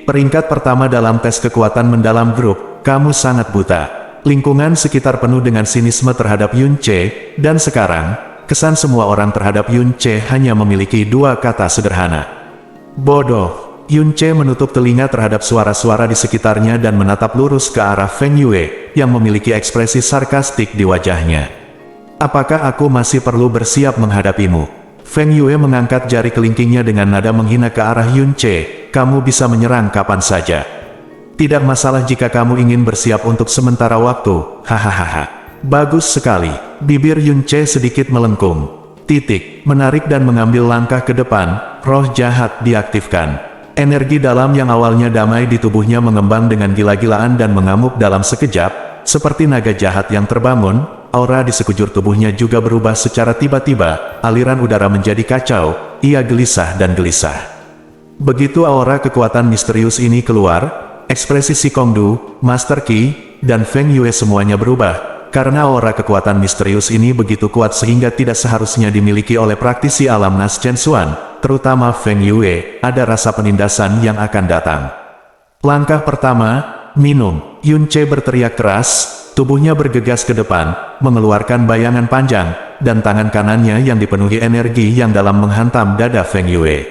Peringkat pertama dalam tes kekuatan mendalam grup, kamu sangat buta. Lingkungan sekitar penuh dengan sinisme terhadap Yun Che, dan sekarang, kesan semua orang terhadap Yun Che hanya memiliki dua kata sederhana. Bodoh. Yun Che menutup telinga terhadap suara-suara di sekitarnya dan menatap lurus ke arah Feng Yue, yang memiliki ekspresi sarkastik di wajahnya. Apakah aku masih perlu bersiap menghadapimu? Feng Yue mengangkat jari kelingkingnya dengan nada menghina ke arah Yun Che, kamu bisa menyerang kapan saja. Tidak masalah jika kamu ingin bersiap untuk sementara waktu, hahaha. Bagus sekali, bibir Yun Che sedikit melengkung. Menarik dan mengambil langkah ke depan, roh jahat diaktifkan. Energi dalam yang awalnya damai di tubuhnya mengembang dengan gila-gilaan dan mengamuk dalam sekejap, seperti naga jahat yang terbangun. Aura di sekujur tubuhnya juga berubah secara tiba-tiba, aliran udara menjadi kacau, ia gelisah dan gelisah. Begitu aura kekuatan misterius ini keluar, ekspresi Si Kongdu, Master Qi, dan Feng Yue semuanya berubah, karena aura kekuatan misterius ini begitu kuat sehingga tidak seharusnya dimiliki oleh praktisi alam Nas Chen Xuan, terutama Feng Yue. Ada rasa penindasan yang akan datang. Langkah pertama, minum. Yun Che berteriak keras. Tubuhnya bergegas ke depan, mengeluarkan bayangan panjang, dan tangan kanannya yang dipenuhi energi yang dalam menghantam dada Feng Yue.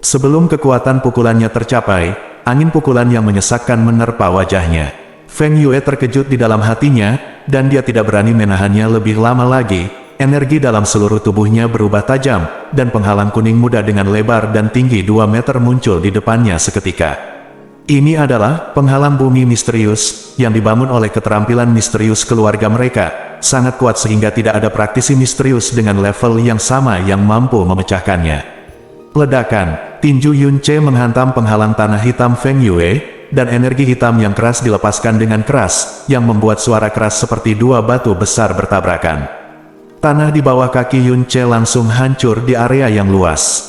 Sebelum kekuatan pukulannya tercapai, angin pukulan yang menyesakkan menerpa wajahnya. Feng Yue terkejut di dalam hatinya, dan dia tidak berani menahannya lebih lama lagi. Energi dalam seluruh tubuhnya berubah tajam, dan penghalang kuning muda dengan lebar dan tinggi 2 meter muncul di depannya seketika. Ini adalah penghalang bumi misterius, yang dibangun oleh keterampilan misterius keluarga mereka, sangat kuat sehingga tidak ada praktisi misterius dengan level yang sama yang mampu memecahkannya. Ledakan, tinju Yun Che menghantam penghalang tanah hitam Feng Yue, dan energi hitam yang keras dilepaskan dengan keras, yang membuat suara keras seperti dua batu besar bertabrakan. Tanah di bawah kaki Yun Che langsung hancur di area yang luas.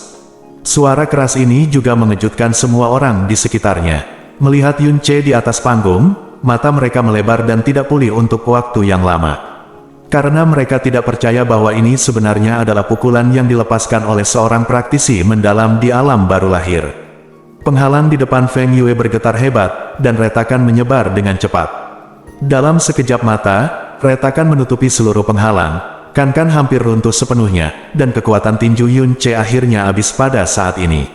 Suara keras ini juga mengejutkan semua orang di sekitarnya. Melihat Yun Che di atas panggung, mata mereka melebar dan tidak pulih untuk waktu yang lama. Karena mereka tidak percaya bahwa ini sebenarnya adalah pukulan yang dilepaskan oleh seorang praktisi mendalam di alam baru lahir. Penghalang di depan Feng Yue bergetar hebat, dan retakan menyebar dengan cepat. Dalam sekejap mata, retakan menutupi seluruh penghalang. Kan hampir runtuh sepenuhnya, dan kekuatan tinju Yun Che akhirnya habis pada saat ini.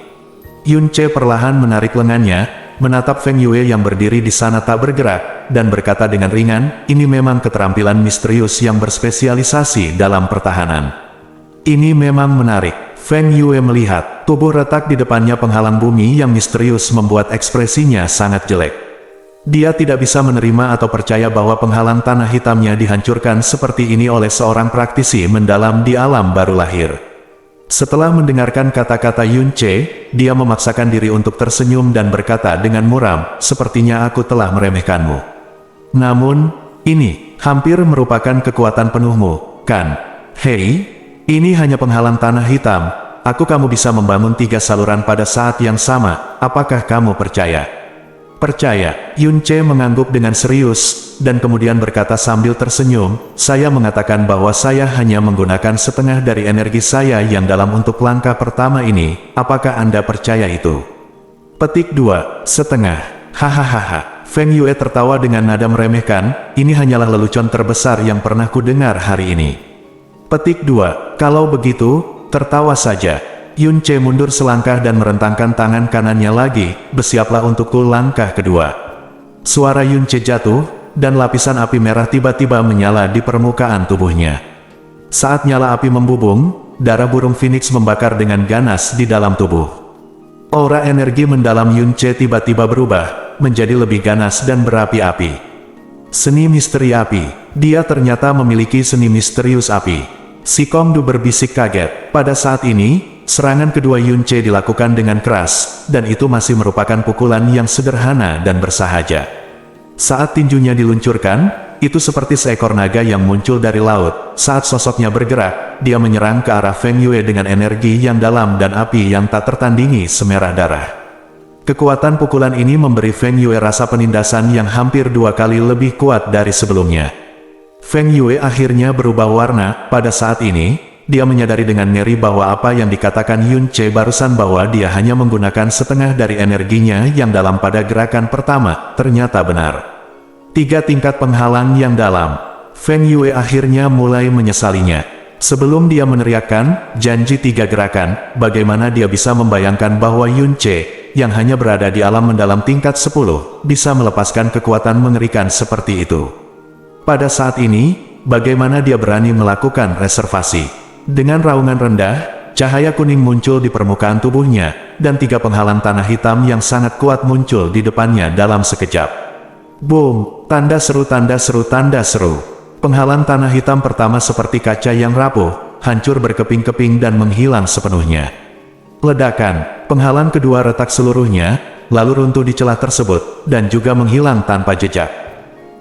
Yun Che perlahan menarik lengannya, menatap Feng Yue yang berdiri di sana tak bergerak, dan berkata dengan ringan, ini memang keterampilan misterius yang berspesialisasi dalam pertahanan. Ini memang menarik. Feng Yue melihat, tubuh retak di depannya penghalang bumi yang misterius membuat ekspresinya sangat jelek. Dia tidak bisa menerima atau percaya bahwa penghalang tanah hitamnya dihancurkan seperti ini oleh seorang praktisi mendalam di alam baru lahir. Setelah mendengarkan kata-kata Yun Che, dia memaksakan diri untuk tersenyum dan berkata dengan muram, sepertinya aku telah meremehkanmu. Namun, ini hampir merupakan kekuatan penuhmu, kan? Hei, ini hanya penghalang tanah hitam. Kamu bisa membangun 3 saluran pada saat yang sama, apakah kamu percaya? Percaya, Yun Che mengangguk dengan serius, dan kemudian berkata sambil tersenyum, saya mengatakan bahwa saya hanya menggunakan setengah dari energi saya yang dalam untuk langkah pertama ini, apakah Anda percaya itu? Petik 2, setengah, hahaha. Feng Yue tertawa dengan nada meremehkan, ini hanyalah lelucon terbesar yang pernah ku dengar hari ini. Petik 2, kalau begitu, tertawa saja. Yun Che mundur selangkah dan merentangkan tangan kanannya lagi, bersiaplah untukku langkah kedua. Suara Yun Che jatuh, dan lapisan api merah tiba-tiba menyala di permukaan tubuhnya. Saat nyala api membubung, darah burung phoenix membakar dengan ganas di dalam tubuh. Aura energi mendalam Yun Che tiba-tiba berubah, menjadi lebih ganas dan berapi-api. Seni misteri api, dia ternyata memiliki seni misterius api. Si Kongdu berbisik kaget, pada saat ini, serangan kedua Yun Che dilakukan dengan keras, dan itu masih merupakan pukulan yang sederhana dan bersahaja. Saat tinjunya diluncurkan, itu seperti seekor naga yang muncul dari laut. Saat sosoknya bergerak, dia menyerang ke arah Feng Yue dengan energi yang dalam dan api yang tak tertandingi semerah darah. Kekuatan pukulan ini memberi Feng Yue rasa penindasan yang hampir 2 kali lebih kuat dari sebelumnya. Feng Yue akhirnya berubah warna. Pada saat ini, dia menyadari dengan ngeri bahwa apa yang dikatakan Yun Ce barusan bahwa dia hanya menggunakan setengah dari energinya yang dalam pada gerakan pertama, ternyata benar. 3 tingkat penghalang yang dalam. Feng Yue akhirnya mulai menyesalinya. Sebelum dia meneriakkan, janji 3 gerakan, bagaimana dia bisa membayangkan bahwa Yun Ce, yang hanya berada di alam mendalam tingkat 10, bisa melepaskan kekuatan mengerikan seperti itu. Pada saat ini, bagaimana dia berani melakukan reservasi? Dengan raungan rendah, cahaya kuning muncul di permukaan tubuhnya, dan 3 penghalang tanah hitam yang sangat kuat muncul di depannya dalam sekejap. Boom! Tanda seru, tanda seru, tanda seru. Penghalang tanah hitam pertama seperti kaca yang rapuh, hancur berkeping-keping dan menghilang sepenuhnya. Ledakan, penghalang kedua retak seluruhnya, lalu runtuh di celah tersebut, dan juga menghilang tanpa jejak.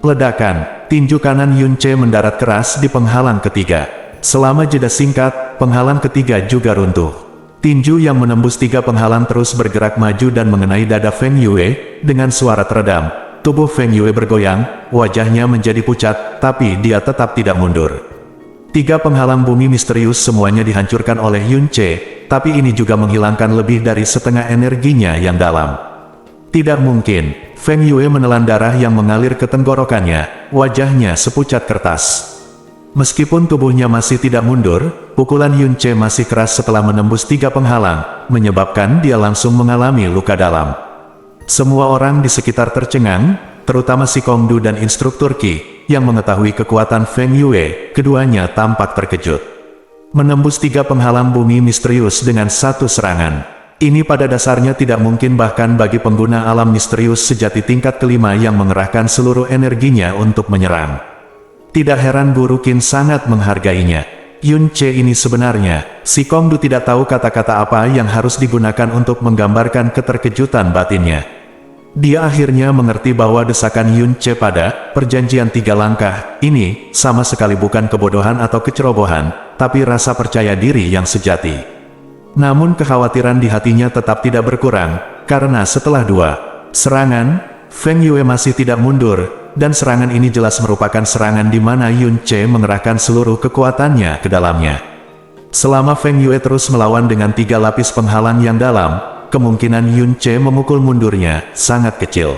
Ledakan, tinju kanan Yun Ce mendarat keras di penghalang ketiga. Selama jeda singkat, penghalang ketiga juga runtuh. Tinju yang menembus 3 penghalang terus bergerak maju dan mengenai dada Feng Yue, dengan suara teredam. Tubuh Feng Yue bergoyang, wajahnya menjadi pucat, tapi dia tetap tidak mundur. 3 penghalang bumi misterius semuanya dihancurkan oleh Yun Ce, tapi ini juga menghilangkan lebih dari setengah energinya yang dalam. Tidak mungkin, Feng Yue menelan darah yang mengalir ke tenggorokannya, wajahnya sepucat kertas. Meskipun tubuhnya masih tidak mundur, pukulan Yun Ce masih keras setelah menembus 3 penghalang, menyebabkan dia langsung mengalami luka dalam. Semua orang di sekitar tercengang, terutama si Kongdu dan instruktur Qi, yang mengetahui kekuatan Feng Yue, keduanya tampak terkejut. Menembus 3 penghalang bumi misterius dengan 1 serangan. Ini pada dasarnya tidak mungkin bahkan bagi pengguna alam misterius sejati tingkat kelima yang mengerahkan seluruh energinya untuk menyerang. Tidak heran Guru Qin sangat menghargainya. Yun Ce ini sebenarnya, si Kongdu tidak tahu kata-kata apa yang harus digunakan untuk menggambarkan keterkejutan batinnya. Dia akhirnya mengerti bahwa desakan Yun Ce pada perjanjian 3 langkah ini sama sekali bukan kebodohan atau kecerobohan, tapi rasa percaya diri yang sejati. Namun kekhawatiran di hatinya tetap tidak berkurang, karena setelah 2 serangan, Feng Yue masih tidak mundur, dan serangan ini jelas merupakan serangan di mana Yun Ce mengerahkan seluruh kekuatannya ke dalamnya. Selama Feng Yue terus melawan dengan 3 lapis penghalang yang dalam, kemungkinan Yun Ce memukul mundurnya sangat kecil.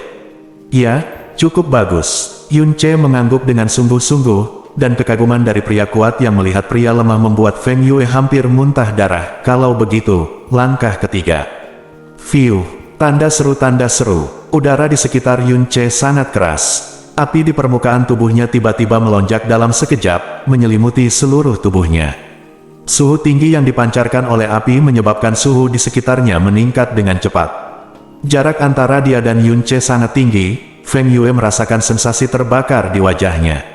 Ya, cukup bagus. Yun Ce mengangguk dengan sungguh-sungguh, dan kekaguman dari pria kuat yang melihat pria lemah membuat Feng Yue hampir muntah darah. Kalau begitu, langkah ketiga. Fiu, tanda seru, tanda seru. Udara di sekitar Yun Ce sangat keras. Api di permukaan tubuhnya tiba-tiba melonjak dalam sekejap, menyelimuti seluruh tubuhnya. Suhu tinggi yang dipancarkan oleh api menyebabkan suhu di sekitarnya meningkat dengan cepat. Jarak antara dia dan Yun Ce sangat tinggi, Feng Yue merasakan sensasi terbakar di wajahnya.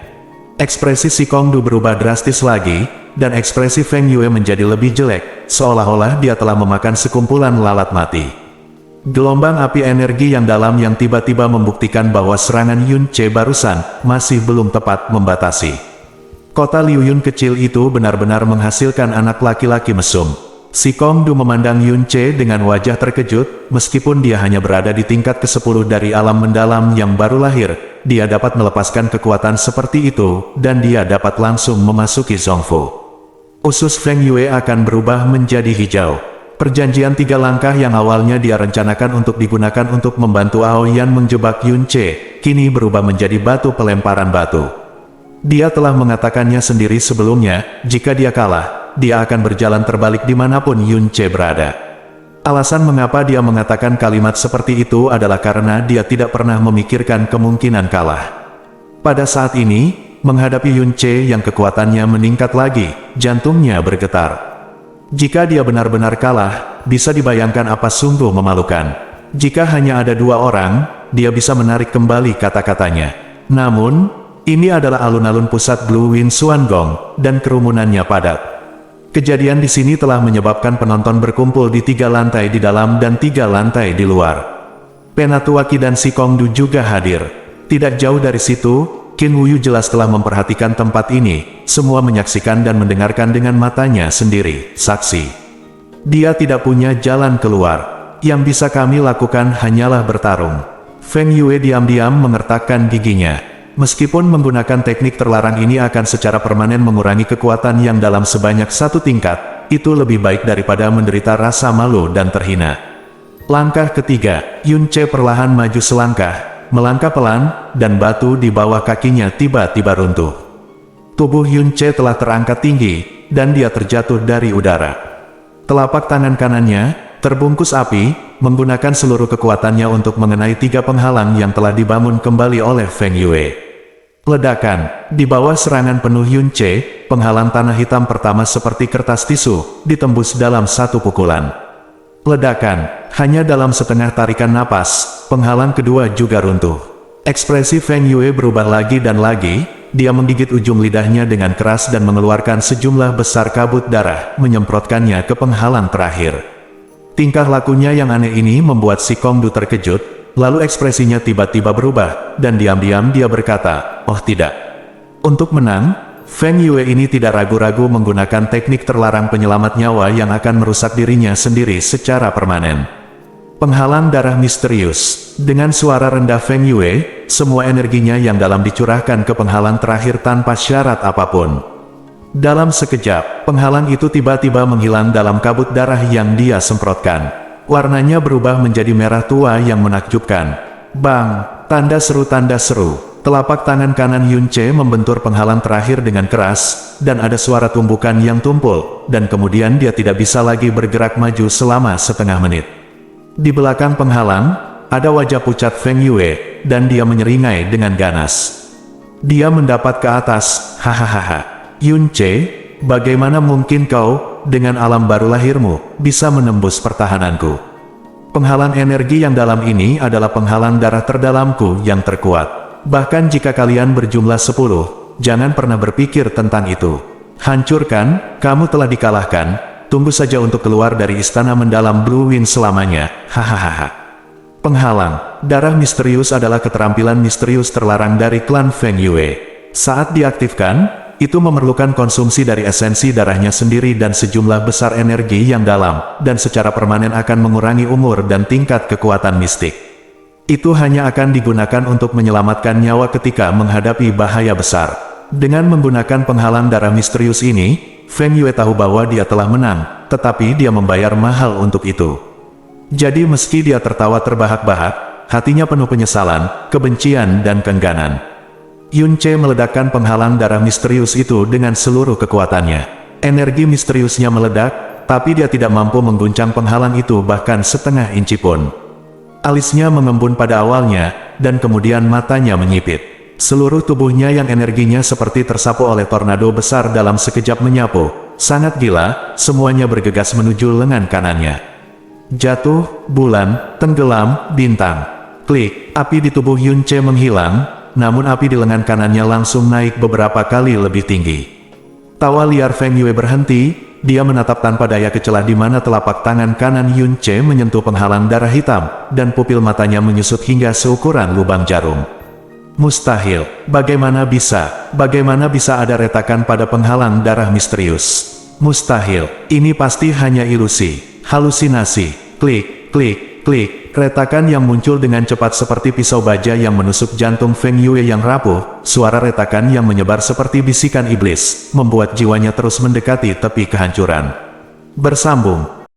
Ekspresi si Kongdu berubah drastis lagi, dan ekspresi Feng Yue menjadi lebih jelek, seolah-olah dia telah memakan sekumpulan lalat mati. Gelombang api energi yang dalam yang tiba-tiba membuktikan bahwa serangan Yun Ce barusan masih belum tepat membatasi. Kota Liu Yun kecil itu benar-benar menghasilkan anak laki-laki mesum. Si Kongdu memandang Yun Ce dengan wajah terkejut, meskipun dia hanya berada di tingkat ke-10 dari alam mendalam yang baru lahir, dia dapat melepaskan kekuatan seperti itu, dan dia dapat langsung memasuki Zhongfu. Usus Feng Yue akan berubah menjadi hijau. Perjanjian 3 langkah yang awalnya dia rencanakan untuk digunakan untuk membantu Aoyan menjebak Yun Ce, kini berubah menjadi batu pelemparan batu. Dia telah mengatakannya sendiri sebelumnya, jika dia kalah, dia akan berjalan terbalik dimanapun Yun Ce berada. Alasan mengapa dia mengatakan kalimat seperti itu adalah karena dia tidak pernah memikirkan kemungkinan kalah. Pada saat ini, menghadapi Yun Ce yang kekuatannya meningkat lagi, jantungnya bergetar. Jika dia benar-benar kalah, bisa dibayangkan apa sungguh memalukan. Jika hanya ada 2 orang, dia bisa menarik kembali kata-katanya. Namun, ini adalah alun-alun pusat Blue Wind Xuanggong, dan kerumunannya padat. Kejadian di sini telah menyebabkan penonton berkumpul di 3 lantai di dalam dan 3 lantai di luar. Penatua Qi dan si Kongdu juga hadir. Tidak jauh dari situ, Qin Wuyu jelas telah memperhatikan tempat ini. Semua menyaksikan dan mendengarkan dengan matanya sendiri, saksi. Dia tidak punya jalan keluar. Yang bisa kami lakukan hanyalah bertarung. Feng Yue diam-diam mengertakkan giginya. Meskipun menggunakan teknik terlarang ini akan secara permanen mengurangi kekuatan yang dalam sebanyak 1 tingkat, itu lebih baik daripada menderita rasa malu dan terhina. Langkah ketiga, Yun Ce perlahan maju selangkah, melangkah pelan, dan batu di bawah kakinya tiba-tiba runtuh. Tubuh Yun Ce telah terangkat tinggi, dan dia terjatuh dari udara. Telapak tangan kanannya terbungkus api, menggunakan seluruh kekuatannya untuk mengenai 3 penghalang yang telah dibangun kembali oleh Feng Yue. Ledakan, di bawah serangan penuh Yun Ce, penghalang tanah hitam pertama seperti kertas tisu, ditembus dalam 1 pukulan. Ledakan, hanya dalam setengah tarikan napas, penghalang kedua juga runtuh. Ekspresi Feng Yue berubah lagi dan lagi, dia menggigit ujung lidahnya dengan keras dan mengeluarkan sejumlah besar kabut darah, menyemprotkannya ke penghalang terakhir. Tingkah lakunya yang aneh ini membuat si Kongdu terkejut, lalu ekspresinya tiba-tiba berubah, dan diam-diam dia berkata, "Oh tidak." Untuk menang, Feng Yue ini tidak ragu-ragu menggunakan teknik terlarang penyelamat nyawa yang akan merusak dirinya sendiri secara permanen. Penghalang darah misterius. Dengan suara rendah Feng Yue, semua energinya yang dalam dicurahkan ke penghalang terakhir tanpa syarat apapun. Dalam sekejap, penghalang itu tiba-tiba menghilang dalam kabut darah yang dia semprotkan. Warnanya berubah menjadi merah tua yang menakjubkan. Bang! Tanda seru. Telapak tangan kanan Yun Ce membentur penghalang terakhir dengan keras, dan ada suara tumbukan yang tumpul, dan kemudian dia tidak bisa lagi bergerak maju selama setengah menit. Di belakang penghalang, ada wajah pucat Feng Yue, dan dia menyeringai dengan ganas. Dia mendapat ke atas, hahaha. Yun Ce, bagaimana mungkin kau, dengan alam baru lahirmu, bisa menembus pertahananku? Penghalang energi yang dalam ini adalah penghalang darah terdalamku yang terkuat. Bahkan jika kalian berjumlah 10, jangan pernah berpikir tentang itu. Hancurkan, kamu telah dikalahkan, tunggu saja untuk keluar dari istana mendalam Blue Wind selamanya, hahaha. Penghalang darah misterius adalah keterampilan misterius terlarang dari klan Feng Yue. Saat diaktifkan, itu memerlukan konsumsi dari esensi darahnya sendiri dan sejumlah besar energi yang dalam, dan secara permanen akan mengurangi umur dan tingkat kekuatan mistik. Itu hanya akan digunakan untuk menyelamatkan nyawa ketika menghadapi bahaya besar. Dengan menggunakan penghalang darah misterius ini, Feng Yue tahu bahwa dia telah menang, tetapi dia membayar mahal untuk itu. Jadi meski dia tertawa terbahak-bahak, hatinya penuh penyesalan, kebencian dan keengganan. Yun Ce meledakkan penghalang darah misterius itu dengan seluruh kekuatannya. Energi misteriusnya meledak, tapi dia tidak mampu mengguncang penghalang itu bahkan setengah inci pun. Alisnya mengembun pada awalnya, dan kemudian matanya menyipit. Seluruh tubuhnya yang energinya seperti tersapu oleh tornado besar dalam sekejap menyapu. Sangat gila, semuanya bergegas menuju lengan kanannya. Jatuh, bulan, tenggelam, bintang. Klik, api di tubuh Yun Ce menghilang, namun api di lengan kanannya langsung naik beberapa kali lebih tinggi. Tawa liar Feng Yue berhenti, dia menatap tanpa daya kecelah di mana telapak tangan kanan Yun Ce menyentuh penghalang darah hitam, dan pupil matanya menyusut hingga seukuran lubang jarum. Mustahil, bagaimana bisa ada retakan pada penghalang darah misterius? Mustahil, ini pasti hanya ilusi, halusinasi. Klik, klik, klik. Retakan yang muncul dengan cepat seperti pisau baja yang menusuk jantung Feng Yue yang rapuh, suara retakan yang menyebar seperti bisikan iblis, membuat jiwanya terus mendekati tepi kehancuran. Bersambung.